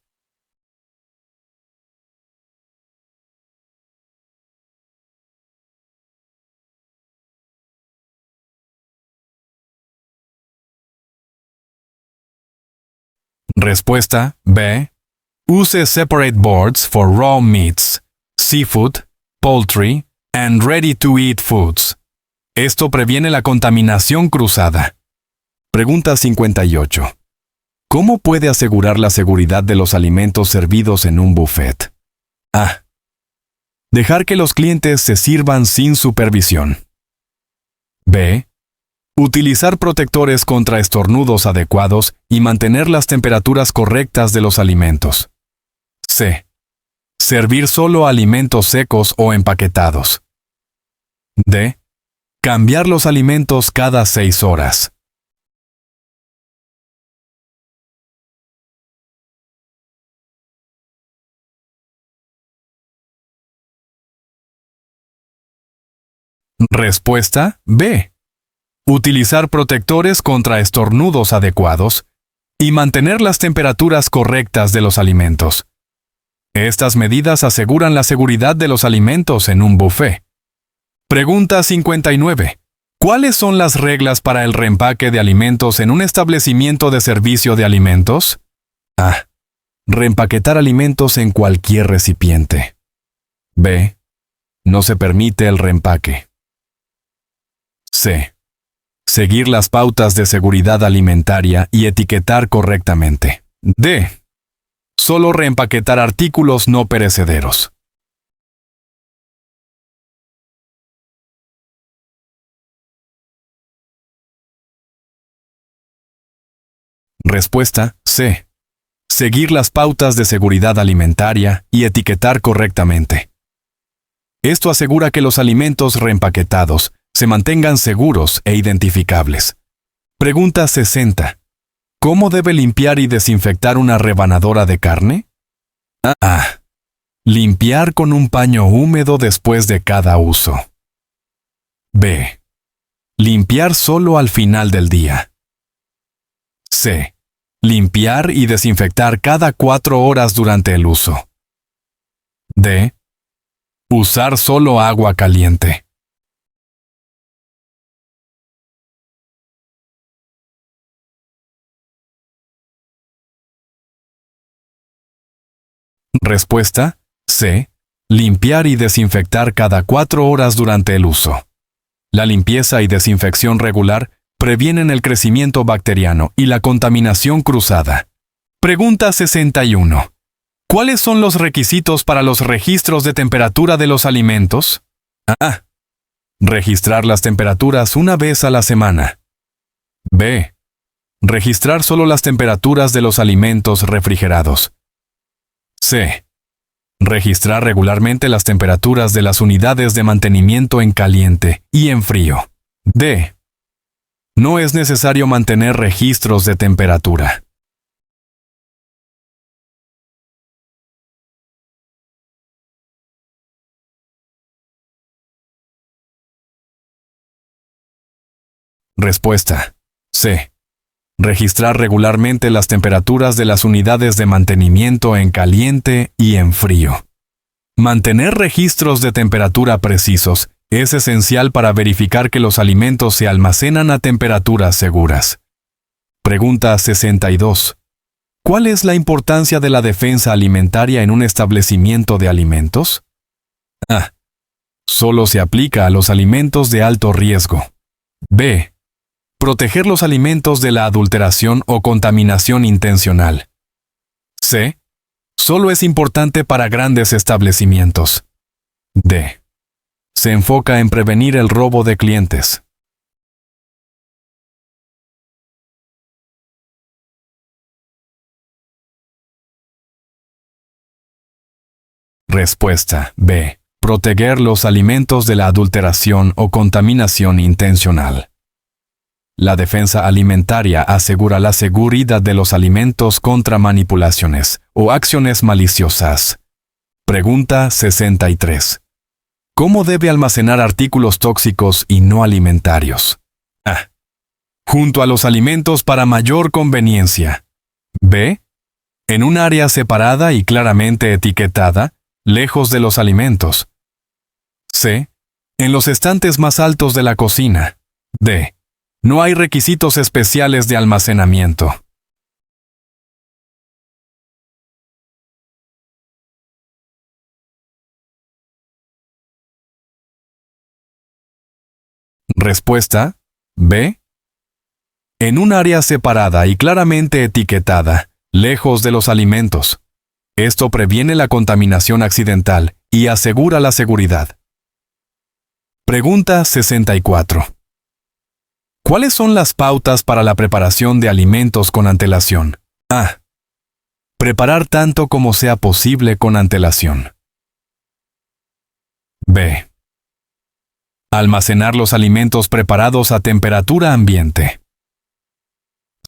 Respuesta B. Use separate boards for raw meats, seafood, poultry, and ready-to-eat foods. Esto previene la contaminación cruzada. Pregunta 58. ¿Cómo puede asegurar la seguridad de los alimentos servidos en un buffet? A. Dejar que los clientes se sirvan sin supervisión. B. Utilizar protectores contra estornudos adecuados y mantener las temperaturas correctas de los alimentos. C. Servir solo alimentos secos o empaquetados. D. Cambiar los alimentos cada 6 horas. Respuesta B. Utilizar protectores contra estornudos adecuados y mantener las temperaturas correctas de los alimentos. Estas medidas aseguran la seguridad de los alimentos en un buffet. Pregunta 59. ¿Cuáles son las reglas para el reempaque de alimentos en un establecimiento de servicio de alimentos? A. Reempaquetar alimentos en cualquier recipiente. B. No se permite el reempaque. C. Seguir las pautas de seguridad alimentaria y etiquetar correctamente. D. Solo reempaquetar artículos no perecederos. Respuesta C. Seguir las pautas de seguridad alimentaria y etiquetar correctamente. Esto asegura que los alimentos reempaquetados se mantengan seguros e identificables. Pregunta 60. ¿Cómo debe limpiar y desinfectar una rebanadora de carne? A. Limpiar con un paño húmedo después de cada uso. B. Limpiar solo al final del día. C. Limpiar y desinfectar cada 4 horas durante el uso. D. Usar solo agua caliente. Respuesta C. Limpiar y desinfectar cada 4 horas durante el uso. La limpieza y desinfección regular previenen el crecimiento bacteriano y la contaminación cruzada. Pregunta 61. ¿Cuáles son los requisitos para los registros de temperatura de los alimentos? A. Registrar las temperaturas una vez a la semana. B. Registrar solo las temperaturas de los alimentos refrigerados. C. Registrar regularmente las temperaturas de las unidades de mantenimiento en caliente y en frío. D. No es necesario mantener registros de temperatura. Respuesta C. Registrar regularmente las temperaturas de las unidades de mantenimiento en caliente y en frío. Mantener registros de temperatura precisos es esencial para verificar que los alimentos se almacenan a temperaturas seguras. Pregunta 62. ¿Cuál es la importancia de la defensa alimentaria en un establecimiento de alimentos? A. Solo se aplica a los alimentos de alto riesgo. B. Proteger los alimentos de la adulteración o contaminación intencional. C. Solo es importante para grandes establecimientos. D. Se enfoca en prevenir el robo de clientes. Respuesta B. Proteger los alimentos de la adulteración o contaminación intencional. La defensa alimentaria asegura la seguridad de los alimentos contra manipulaciones o acciones maliciosas. Pregunta 63. ¿Cómo debe almacenar artículos tóxicos y no alimentarios? A. Junto a los alimentos para mayor conveniencia. B. En un área separada y claramente etiquetada, lejos de los alimentos. C. En los estantes más altos de la cocina. D. No hay requisitos especiales de almacenamiento. Respuesta B. En un área separada y claramente etiquetada, lejos de los alimentos. Esto previene la contaminación accidental y asegura la seguridad. Pregunta 64. ¿Cuáles son las pautas para la preparación de alimentos con antelación? A. Preparar tanto como sea posible con antelación. B. Almacenar los alimentos preparados a temperatura ambiente.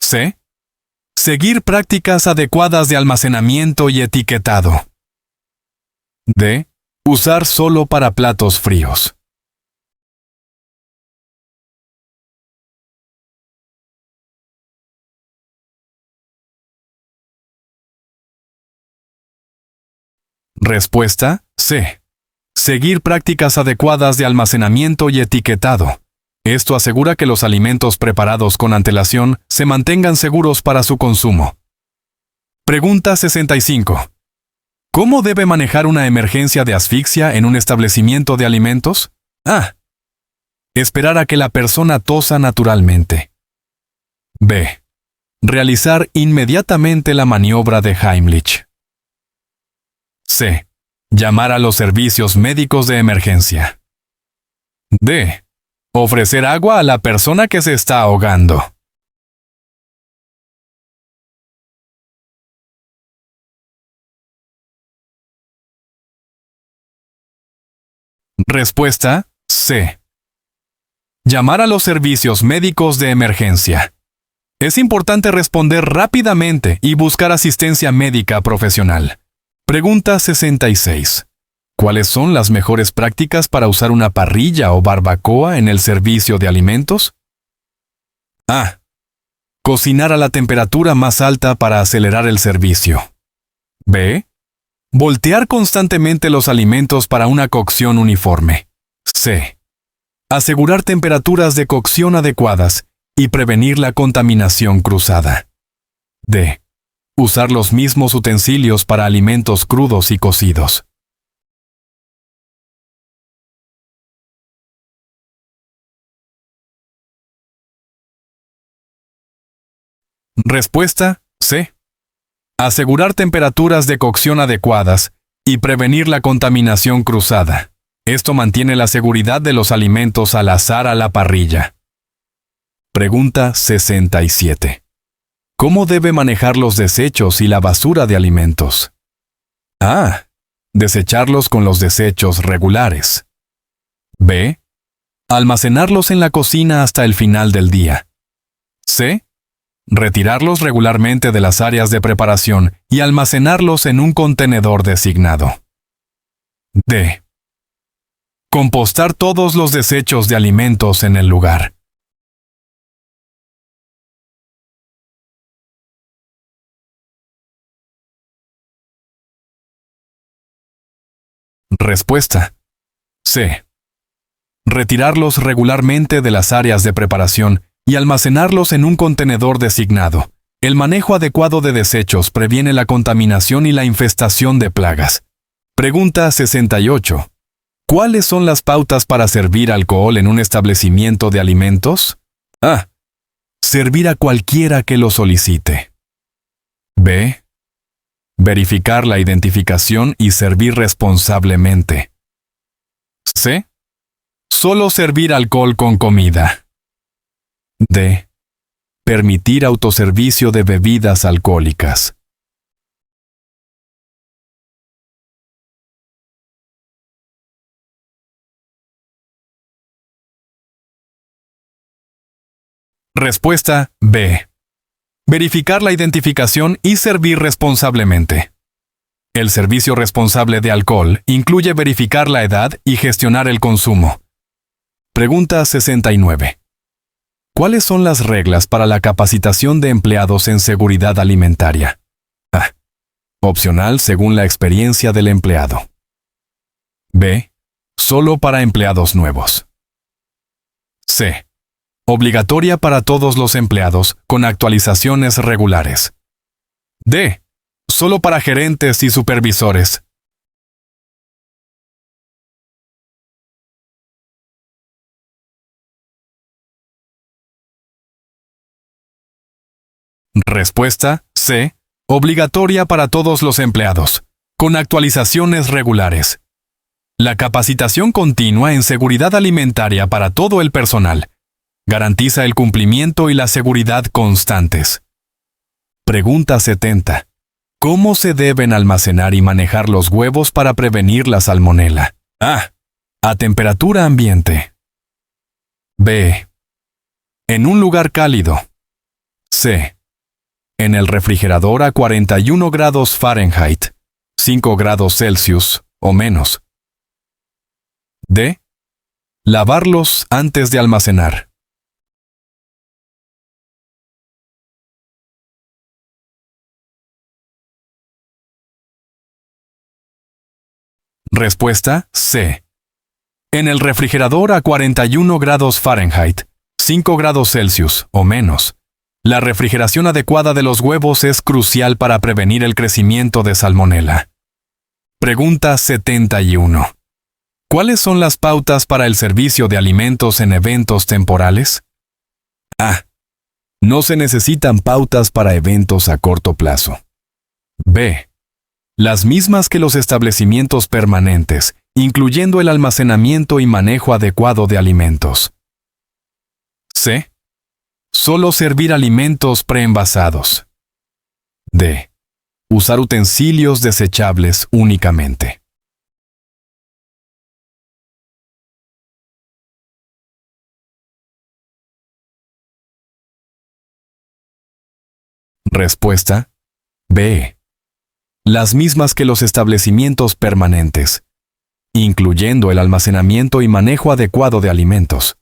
C. Seguir prácticas adecuadas de almacenamiento y etiquetado. D. Usar solo para platos fríos. Respuesta C. Seguir prácticas adecuadas de almacenamiento y etiquetado. Esto asegura que los alimentos preparados con antelación se mantengan seguros para su consumo. Pregunta 65. ¿Cómo debe manejar una emergencia de asfixia en un establecimiento de alimentos? A. Esperar a que la persona tosa naturalmente. B. Realizar inmediatamente la maniobra de Heimlich. C. Llamar a los servicios médicos de emergencia. D. Ofrecer agua a la persona que se está ahogando. Respuesta C. Llamar a los servicios médicos de emergencia. Es importante responder rápidamente y buscar asistencia médica profesional. Pregunta 66. ¿Cuáles son las mejores prácticas para usar una parrilla o barbacoa en el servicio de alimentos? A. Cocinar a la temperatura más alta para acelerar el servicio. B. Voltear constantemente los alimentos para una cocción uniforme. C. Asegurar temperaturas de cocción adecuadas y prevenir la contaminación cruzada. D. Usar los mismos utensilios para alimentos crudos y cocidos. Respuesta C. Asegurar temperaturas de cocción adecuadas y prevenir la contaminación cruzada. Esto mantiene la seguridad de los alimentos al asar a la parrilla. Pregunta 67. ¿Cómo debe manejar los desechos y la basura de alimentos? A. Desecharlos con los desechos regulares. B. Almacenarlos en la cocina hasta el final del día. C. Retirarlos regularmente de las áreas de preparación y almacenarlos en un contenedor designado. D. Compostar todos los desechos de alimentos en el lugar. Respuesta C. Retirarlos regularmente de las áreas de preparación y almacenarlos en un contenedor designado. El manejo adecuado de desechos previene la contaminación y la infestación de plagas. Pregunta 68. ¿Cuáles son las pautas para servir alcohol en un establecimiento de alimentos? A. Servir a cualquiera que lo solicite. B. Verificar la identificación y servir responsablemente. C. Solo servir alcohol con comida. D. Permitir autoservicio de bebidas alcohólicas. Respuesta B. Verificar la identificación y servir responsablemente. El servicio responsable de alcohol incluye verificar la edad y gestionar el consumo. Pregunta 69. ¿Cuáles son las reglas para la capacitación de empleados en seguridad alimentaria? A. Opcional según la experiencia del empleado. B. Solo para empleados nuevos. C. Obligatoria para todos los empleados, con actualizaciones regulares. D. Solo para gerentes y supervisores. Respuesta C. Obligatoria para todos los empleados, con actualizaciones regulares. La capacitación continua en seguridad alimentaria para todo el personal garantiza el cumplimiento y la seguridad constantes. Pregunta 70. ¿Cómo se deben almacenar y manejar los huevos para prevenir la salmonela? A. A temperatura ambiente. B. En un lugar cálido. C. En el refrigerador a 41 grados Fahrenheit, 5 grados Celsius o menos. D. Lavarlos antes de almacenar. Respuesta C. En el refrigerador a 41 grados Fahrenheit, 5 grados Celsius o menos. La refrigeración adecuada de los huevos es crucial para prevenir el crecimiento de salmonela. Pregunta 71. ¿Cuáles son las pautas para el servicio de alimentos en eventos temporales? A. No se necesitan pautas para eventos a corto plazo. B. Las mismas que los establecimientos permanentes, incluyendo el almacenamiento y manejo adecuado de alimentos. C. Solo servir alimentos preenvasados. D. Usar utensilios desechables únicamente. Respuesta B. Las mismas que los establecimientos permanentes, incluyendo el almacenamiento y manejo adecuado de alimentos.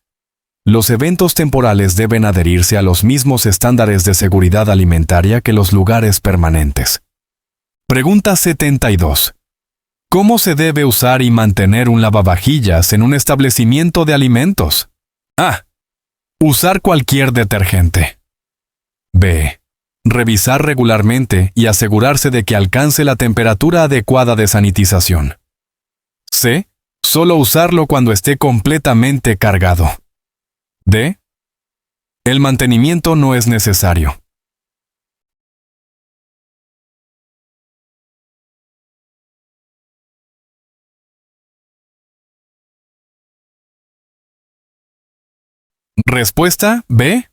Los eventos temporales deben adherirse a los mismos estándares de seguridad alimentaria que los lugares permanentes. Pregunta 72. ¿Cómo se debe usar y mantener un lavavajillas en un establecimiento de alimentos? A. Usar cualquier detergente. B. Revisar regularmente y asegurarse de que alcance la temperatura adecuada de sanitización. C. Solo usarlo cuando esté completamente cargado. D. El mantenimiento no es necesario. Respuesta B.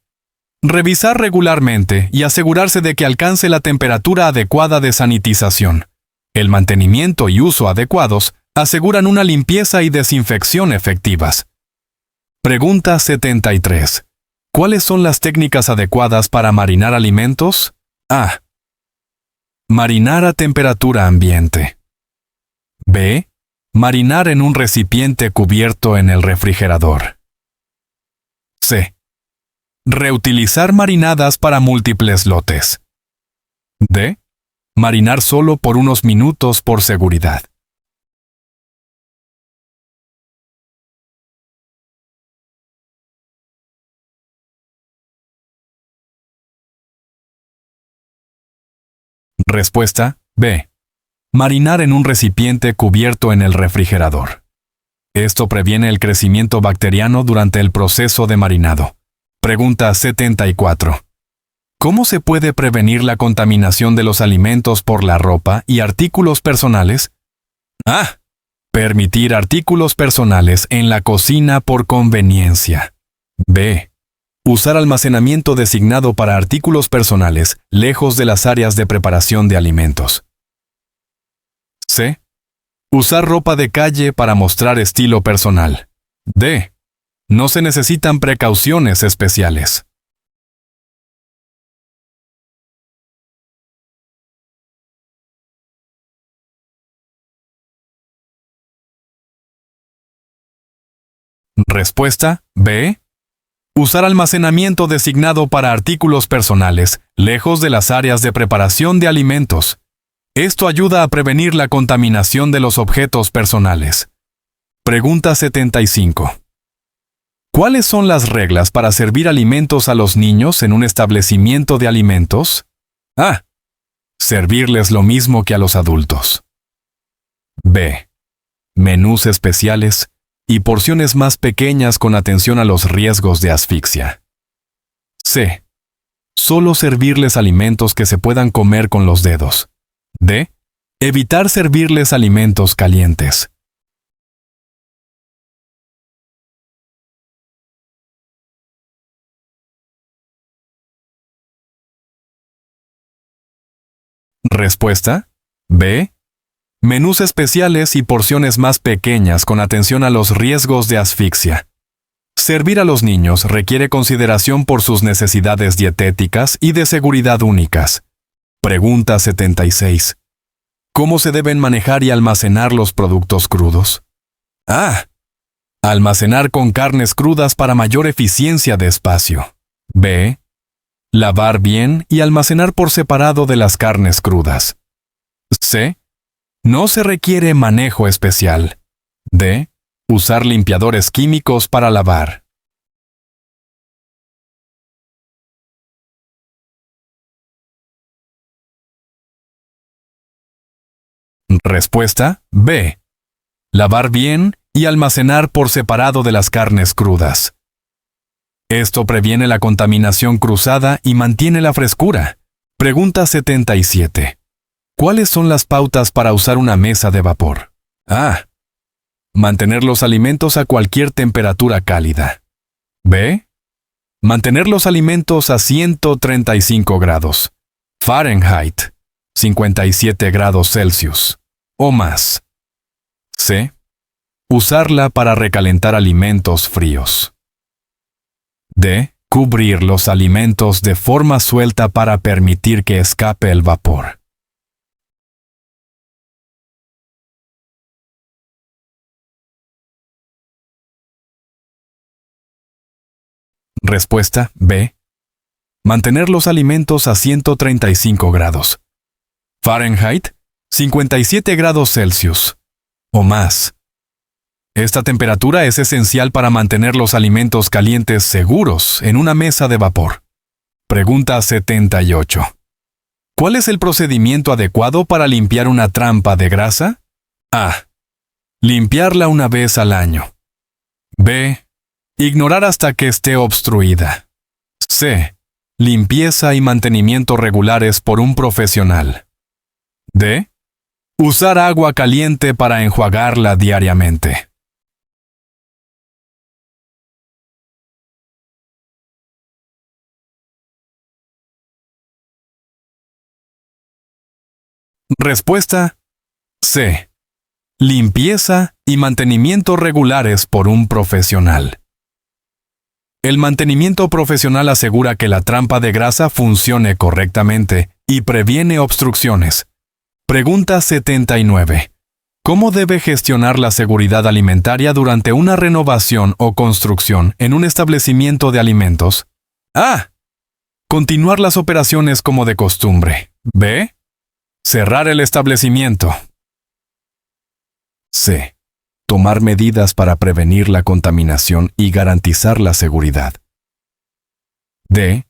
Revisar regularmente y asegurarse de que alcance la temperatura adecuada de sanitización. El mantenimiento y uso adecuados aseguran una limpieza y desinfección efectivas. Pregunta 73. ¿Cuáles son las técnicas adecuadas para marinar alimentos? A. Marinar a temperatura ambiente. B. Marinar en un recipiente cubierto en el refrigerador. C. Reutilizar marinadas para múltiples lotes. D. Marinar solo por unos minutos por seguridad. Respuesta B. Marinar en un recipiente cubierto en el refrigerador. Esto previene el crecimiento bacteriano durante el proceso de marinado. Pregunta 74. ¿Cómo se puede prevenir la contaminación de los alimentos por la ropa y artículos personales? A. Permitir artículos personales en la cocina por conveniencia. B. Usar almacenamiento designado para artículos personales lejos de las áreas de preparación de alimentos. C. Usar ropa de calle para mostrar estilo personal. D. No se necesitan precauciones especiales. Respuesta B. Usar almacenamiento designado para artículos personales, lejos de las áreas de preparación de alimentos. Esto ayuda a prevenir la contaminación de los objetos personales. Pregunta 75. ¿Cuáles son las reglas para servir alimentos a los niños en un establecimiento de alimentos? A. Servirles lo mismo que a los adultos. B. Menús especiales y porciones más pequeñas con atención a los riesgos de asfixia. C. Solo servirles alimentos que se puedan comer con los dedos. D. Evitar servirles alimentos calientes. Respuesta B. Menús especiales y porciones más pequeñas con atención a los riesgos de asfixia. Servir a los niños requiere consideración por sus necesidades dietéticas y de seguridad únicas. Pregunta 76. ¿Cómo se deben manejar y almacenar los productos crudos? A. Almacenar con carnes crudas para mayor eficiencia de espacio. B. Lavar bien y almacenar por separado de las carnes crudas. C. No se requiere manejo especial. D. Usar limpiadores químicos para lavar. Respuesta B. Lavar bien y almacenar por separado de las carnes crudas. Esto previene la contaminación cruzada y mantiene la frescura. Pregunta 77. ¿Cuáles son las pautas para usar una mesa de vapor? A. Mantener los alimentos a cualquier temperatura cálida. B. Mantener los alimentos a 135 grados Fahrenheit, 57 grados Celsius o más. C. Usarla para recalentar alimentos fríos. D. cubrir los alimentos de forma suelta para permitir que escape el vapor. Respuesta B. Mantener los alimentos a 135 grados Fahrenheit, 57 grados Celsius o más. Esta temperatura es esencial para mantener los alimentos calientes seguros en una mesa de vapor. Pregunta 78. ¿Cuál es el procedimiento adecuado para limpiar una trampa de grasa? A. Limpiarla una vez al año. B. Ignorar hasta que esté obstruida. C. Limpieza y mantenimiento regulares por un profesional. D. Usar agua caliente para enjuagarla diariamente. Respuesta C. Limpieza y mantenimiento regulares por un profesional. El mantenimiento profesional asegura que la trampa de grasa funcione correctamente y previene obstrucciones. Pregunta 79. ¿Cómo debe gestionar la seguridad alimentaria durante una renovación o construcción en un establecimiento de alimentos? A. Continuar las operaciones como de costumbre. B. Cerrar el establecimiento. C. Tomar medidas para prevenir la contaminación y garantizar la seguridad. D.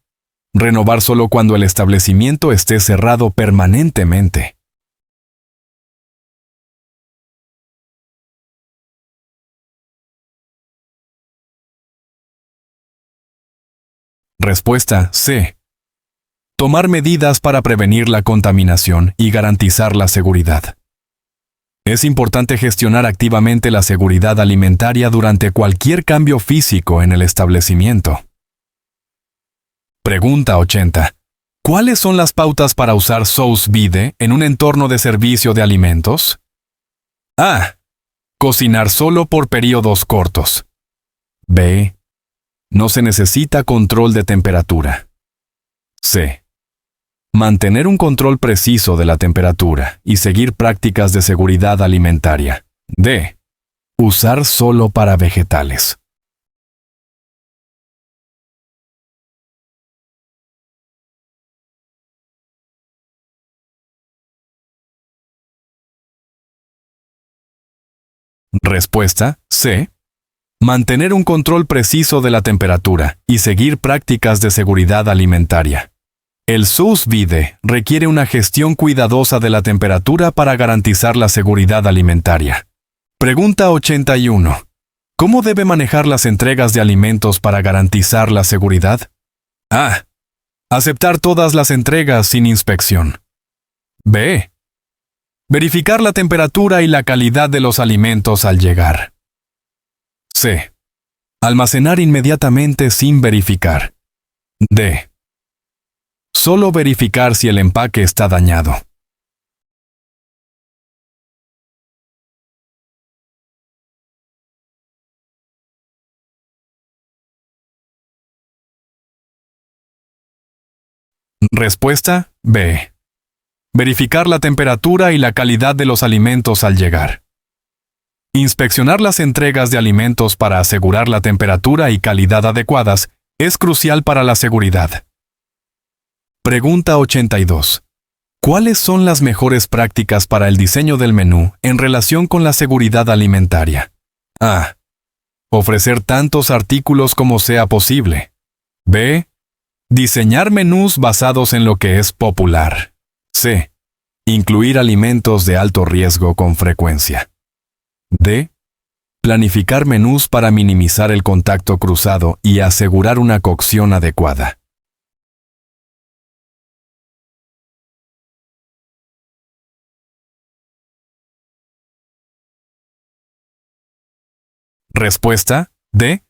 Renovar solo cuando el establecimiento esté cerrado permanentemente. Respuesta C. Tomar medidas para prevenir la contaminación y garantizar la seguridad. Es importante gestionar activamente la seguridad alimentaria durante cualquier cambio físico en el establecimiento. Pregunta 80. ¿Cuáles son las pautas para usar sous vide en un entorno de servicio de alimentos? A. Cocinar solo por periodos cortos. B. No se necesita control de temperatura. C. Mantener un control preciso de la temperatura y seguir prácticas de seguridad alimentaria. D. Usar solo para vegetales. Respuesta C. Mantener un control preciso de la temperatura y seguir prácticas de seguridad alimentaria. El sous vide requiere una gestión cuidadosa de la temperatura para garantizar la seguridad alimentaria. Pregunta 81. ¿Cómo debe manejar las entregas de alimentos para garantizar la seguridad? A. Aceptar todas las entregas sin inspección. B. Verificar la temperatura y la calidad de los alimentos al llegar. C. Almacenar inmediatamente sin verificar. D. Solo verificar si el empaque está dañado. Respuesta B. Verificar la temperatura y la calidad de los alimentos al llegar. Inspeccionar las entregas de alimentos para asegurar la temperatura y calidad adecuadas es crucial para la seguridad. Pregunta 82. ¿Cuáles son las mejores prácticas para el diseño del menú en relación con la seguridad alimentaria? A. Ofrecer tantos artículos como sea posible. B. Diseñar menús basados en lo que es popular. C. Incluir alimentos de alto riesgo con frecuencia. D. Planificar menús para minimizar el contacto cruzado y asegurar una cocción adecuada. Respuesta D.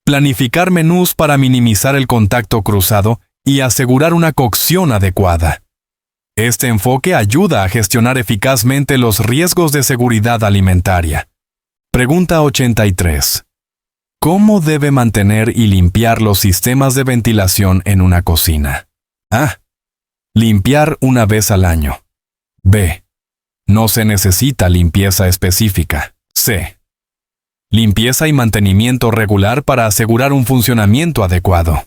Planificar menús para minimizar el contacto cruzado y asegurar una cocción adecuada. Este enfoque ayuda a gestionar eficazmente los riesgos de seguridad alimentaria. Pregunta 83. ¿Cómo debe mantener y limpiar los sistemas de ventilación en una cocina? A. Limpiar una vez al año. B. No se necesita limpieza específica. C. Limpieza y mantenimiento regular para asegurar un funcionamiento adecuado.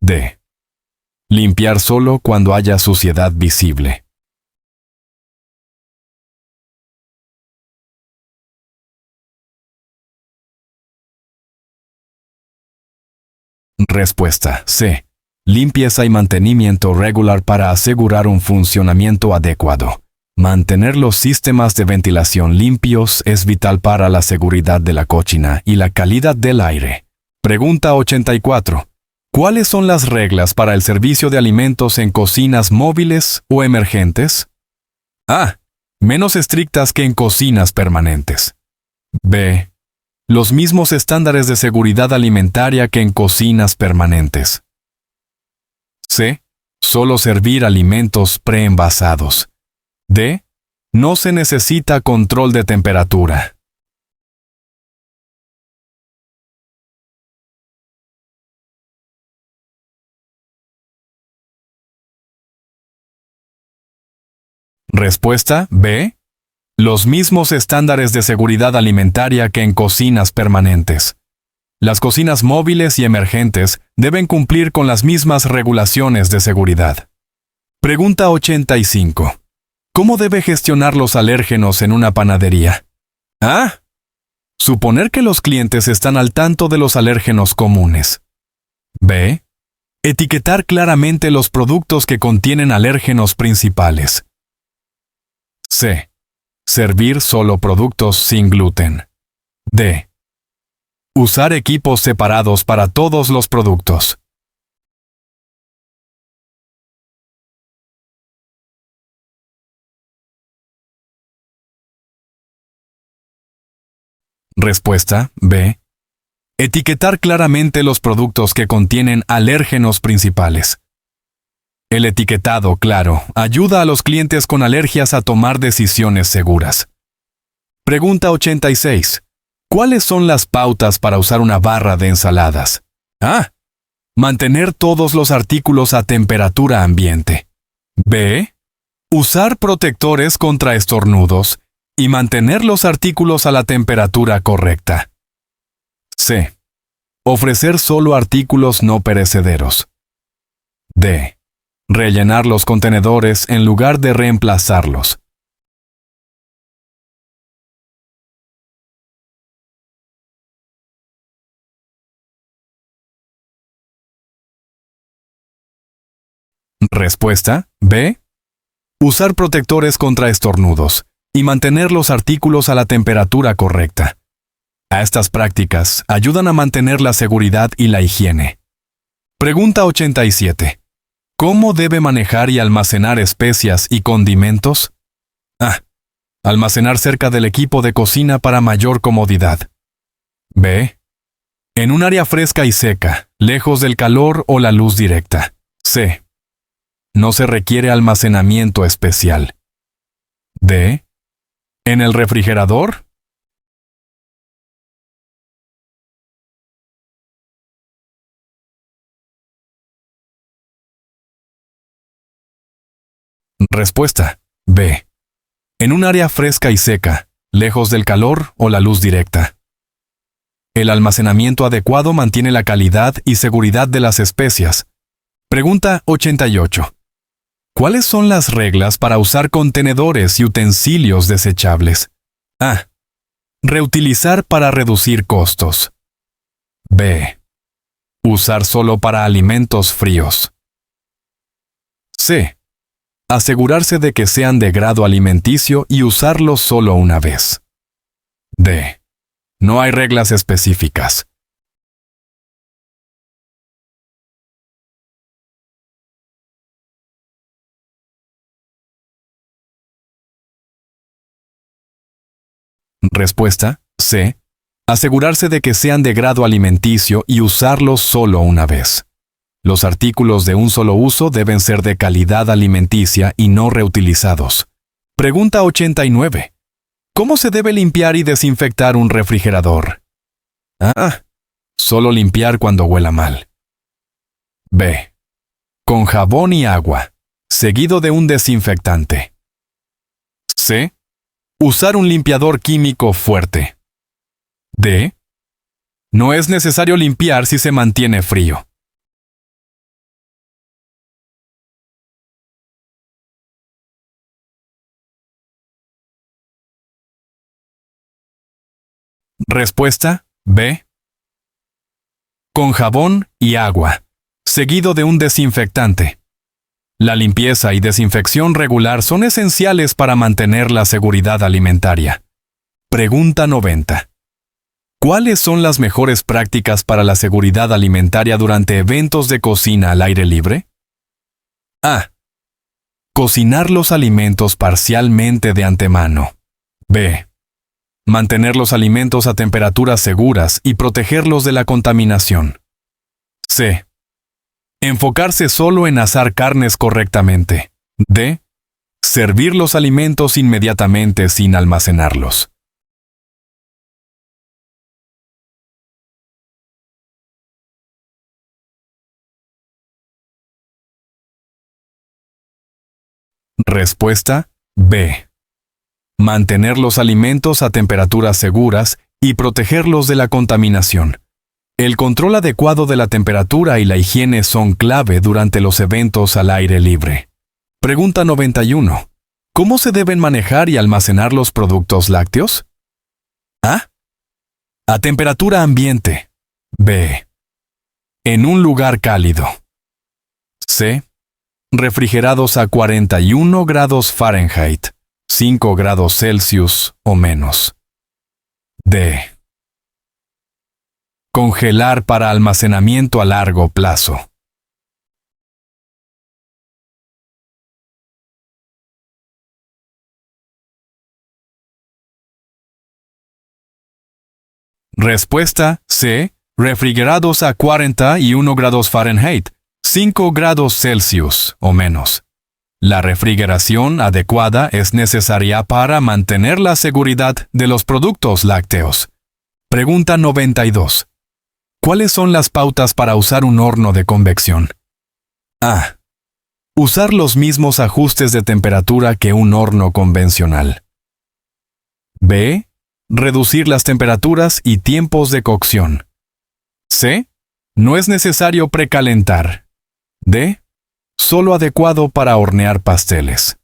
D. Limpiar solo cuando haya suciedad visible. Respuesta C. Limpieza y mantenimiento regular para asegurar un funcionamiento adecuado. Mantener los sistemas de ventilación limpios es vital para la seguridad de la cocina y la calidad del aire. Pregunta 84. ¿Cuáles son las reglas para el servicio de alimentos en cocinas móviles o emergentes? A. Menos estrictas que en cocinas permanentes. B. Los mismos estándares de seguridad alimentaria que en cocinas permanentes. C. Solo servir alimentos preenvasados. D. No se necesita control de temperatura. Respuesta B. Los mismos estándares de seguridad alimentaria que en cocinas permanentes. Las cocinas móviles y emergentes deben cumplir con las mismas regulaciones de seguridad. Pregunta 85. ¿Cómo debe gestionar los alérgenos en una panadería? A. Suponer que los clientes están al tanto de los alérgenos comunes. B. Etiquetar claramente los productos que contienen alérgenos principales. C. Servir solo productos sin gluten. D. Usar equipos separados para todos los productos. Respuesta B. Etiquetar claramente los productos que contienen alérgenos principales. El etiquetado claro ayuda a los clientes con alergias a tomar decisiones seguras. Pregunta 86. ¿Cuáles son las pautas para usar una barra de ensaladas? A. Mantener todos los artículos a temperatura ambiente. B. Usar protectores contra estornudos y mantener los artículos a la temperatura correcta. C. Ofrecer solo artículos no perecederos. D. Rellenar los contenedores en lugar de reemplazarlos. Respuesta B. Usar protectores contra estornudos y mantener los artículos a la temperatura correcta. A estas prácticas ayudan a mantener la seguridad y la higiene. Pregunta 87. ¿Cómo debe manejar y almacenar especias y condimentos? A. Almacenar cerca del equipo de cocina para mayor comodidad. B. En un área fresca y seca, lejos del calor o la luz directa. C. No se requiere almacenamiento especial. D. ¿En el refrigerador? Respuesta B. En un área fresca y seca, lejos del calor o la luz directa. El almacenamiento adecuado mantiene la calidad y seguridad de las especias. Pregunta 88. ¿Cuáles son las reglas para usar contenedores y utensilios desechables? A. Reutilizar para reducir costos. B. Usar solo para alimentos fríos. C. Asegurarse de que sean de grado alimenticio y usarlos solo una vez. D. No hay reglas específicas. Respuesta C. Asegurarse de que sean de grado alimenticio y usarlos solo una vez. Los artículos de un solo uso deben ser de calidad alimenticia y no reutilizados. Pregunta 89. ¿Cómo se debe limpiar y desinfectar un refrigerador? A. Solo limpiar cuando huela mal. B. Con jabón y agua, seguido de un desinfectante. C. Usar un limpiador químico fuerte. D. No es necesario limpiar si se mantiene frío. Respuesta B. Con jabón y agua, seguido de un desinfectante. La limpieza y desinfección regular son esenciales para mantener la seguridad alimentaria. Pregunta 90. ¿Cuáles son las mejores prácticas para la seguridad alimentaria durante eventos de cocina al aire libre? A. Cocinar los alimentos parcialmente de antemano. B. Mantener los alimentos a temperaturas seguras y protegerlos de la contaminación. C. Enfocarse solo en asar carnes correctamente. D. Servir los alimentos inmediatamente sin almacenarlos. Respuesta B. Mantener los alimentos a temperaturas seguras y protegerlos de la contaminación. El control adecuado de la temperatura y la higiene son clave durante los eventos al aire libre. Pregunta 91. ¿Cómo se deben manejar y almacenar los productos lácteos? A. A temperatura ambiente. B. En un lugar cálido. C. Refrigerados a 41 grados Fahrenheit, 5 grados Celsius o menos. D. Congelar para almacenamiento a largo plazo. Respuesta C. Refrigerados a 41 grados Fahrenheit, 5 grados Celsius o menos. La refrigeración adecuada es necesaria para mantener la seguridad de los productos lácteos. Pregunta 92. ¿Cuáles son las pautas para usar un horno de convección? A. Usar los mismos ajustes de temperatura que un horno convencional. B. Reducir las temperaturas y tiempos de cocción. C. No es necesario precalentar. D. Solo adecuado para hornear pasteles.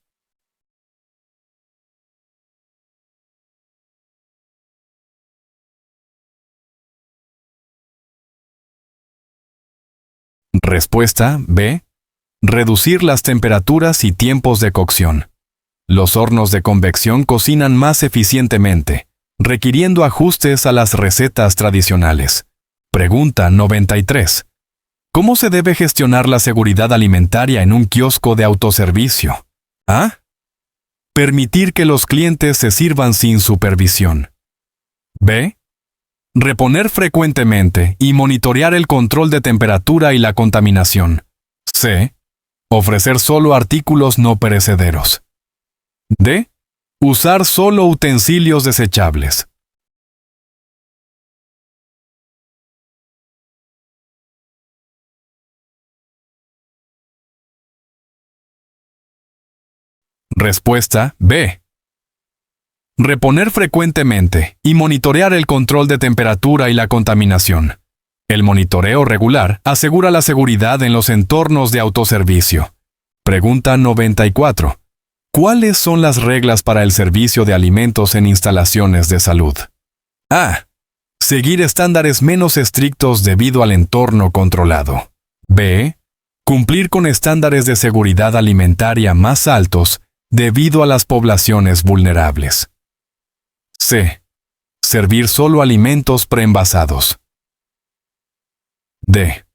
Respuesta B. Reducir las temperaturas y tiempos de cocción. Los hornos de convección cocinan más eficientemente, requiriendo ajustes a las recetas tradicionales. Pregunta 93. ¿Cómo se debe gestionar la seguridad alimentaria en un kiosco de autoservicio? A. Permitir que los clientes se sirvan sin supervisión. B. Reponer frecuentemente y monitorear el control de temperatura y la contaminación. C. Ofrecer solo artículos no perecederos. D. Usar solo utensilios desechables. Respuesta B. Reponer frecuentemente y monitorear el control de temperatura y la contaminación. El monitoreo regular asegura la seguridad en los entornos de autoservicio. Pregunta 94. ¿Cuáles son las reglas para el servicio de alimentos en instalaciones de salud? A. Seguir estándares menos estrictos debido al entorno controlado. B. Cumplir con estándares de seguridad alimentaria más altos debido a las poblaciones vulnerables. C. Servir solo alimentos preenvasados. D.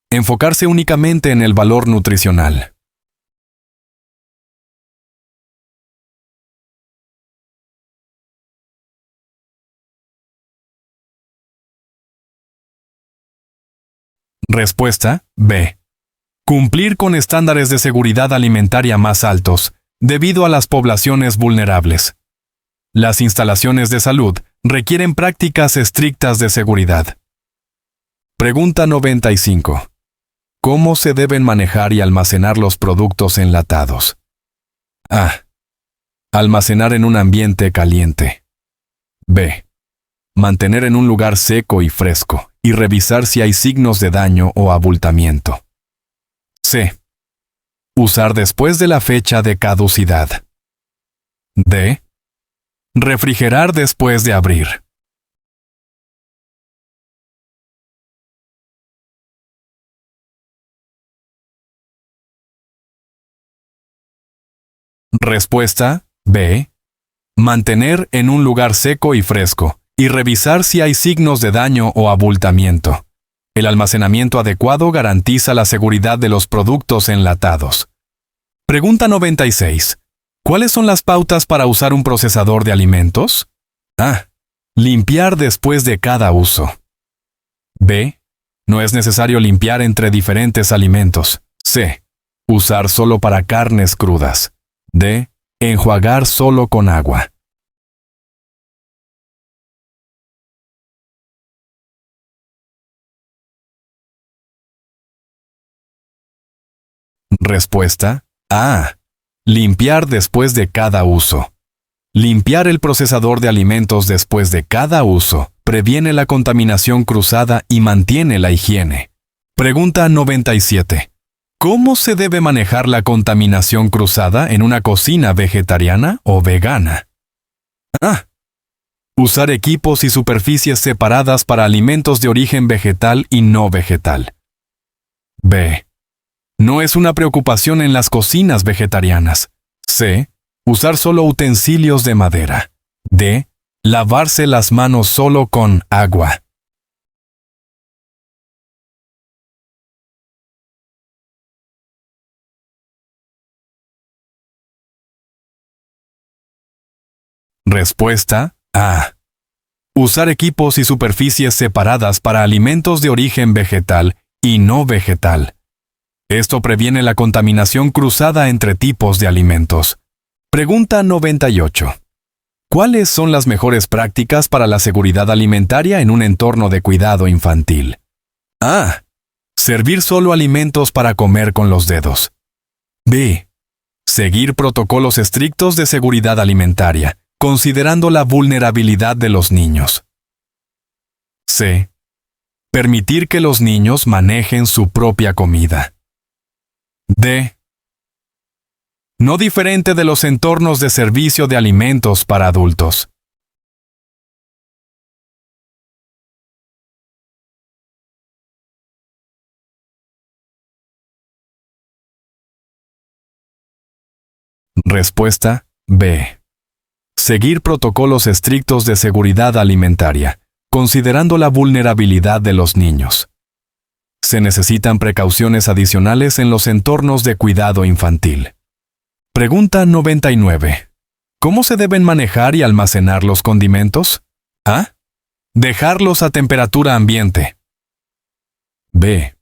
Enfocarse únicamente en el valor nutricional. Respuesta B. Cumplir con estándares de seguridad alimentaria más altos debido a las poblaciones vulnerables. Las instalaciones de salud requieren prácticas estrictas de seguridad. Pregunta 95. ¿Cómo se deben manejar y almacenar los productos enlatados? A. Almacenar en un ambiente caliente. B. Mantener en un lugar seco y fresco y revisar si hay signos de daño o abultamiento. C. Usar después de la fecha de caducidad. D. Refrigerar después de abrir. Respuesta B. Mantener en un lugar seco y fresco y revisar si hay signos de daño o abultamiento. El almacenamiento adecuado garantiza la seguridad de los productos enlatados. Pregunta 96. ¿Cuáles son las pautas para usar un procesador de alimentos? A. Limpiar después de cada uso. B. No es necesario limpiar entre diferentes alimentos. C. Usar solo para carnes crudas. D. Enjuagar solo con agua. Respuesta A. Limpiar después de cada uso. Limpiar el procesador de alimentos después de cada uso previene la contaminación cruzada y mantiene la higiene. Pregunta 97. ¿Cómo se debe manejar la contaminación cruzada en una cocina vegetariana o vegana? A. Usar equipos y superficies separadas para alimentos de origen vegetal y no vegetal. B. No es una preocupación en las cocinas vegetarianas. C. Usar solo utensilios de madera. D. Lavarse las manos solo con agua. Respuesta A. Usar equipos y superficies separadas para alimentos de origen vegetal y no vegetal. Esto previene la contaminación cruzada entre tipos de alimentos. Pregunta 98. ¿Cuáles son las mejores prácticas para la seguridad alimentaria en un entorno de cuidado infantil? A. Servir solo alimentos para comer con los dedos. B. Seguir protocolos estrictos de seguridad alimentaria, considerando la vulnerabilidad de los niños. C. Permitir que los niños manejen su propia comida. D. No diferente de los entornos de servicio de alimentos para adultos. Respuesta B. Seguir protocolos estrictos de seguridad alimentaria, considerando la vulnerabilidad de los niños. Se necesitan precauciones adicionales en los entornos de cuidado infantil. Pregunta 99. ¿Cómo se deben manejar y almacenar los condimentos? A. Dejarlos a temperatura ambiente. B.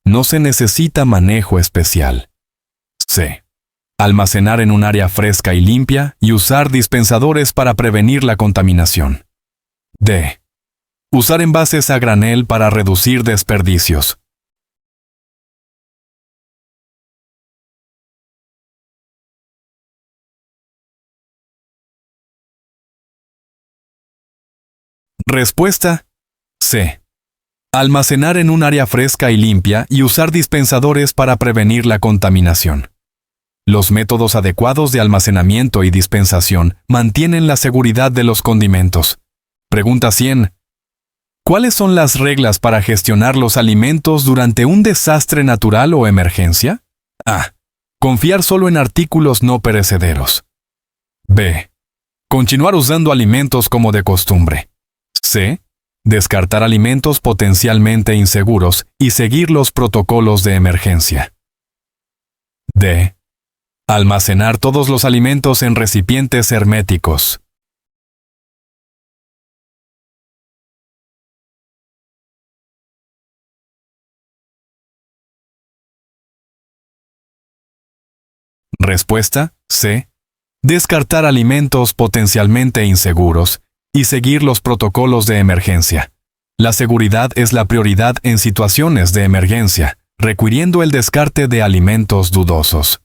No se necesita manejo especial. C. Almacenar en un área fresca y limpia y usar dispensadores para prevenir la contaminación. D. Usar envases a granel para reducir desperdicios. Respuesta C. Almacenar en un área fresca y limpia y usar dispensadores para prevenir la contaminación. Los métodos adecuados de almacenamiento y dispensación mantienen la seguridad de los condimentos. Pregunta 100. ¿Cuáles son las reglas para gestionar los alimentos durante un desastre natural o emergencia? A. Confiar solo en artículos no perecederos. B. Continuar usando alimentos como de costumbre. C. Descartar alimentos potencialmente inseguros y seguir los protocolos de emergencia. D. Almacenar todos los alimentos en recipientes herméticos. Respuesta C. Descartar alimentos potencialmente inseguros y seguir los protocolos de emergencia. La seguridad es la prioridad en situaciones de emergencia, requiriendo el descarte de alimentos dudosos.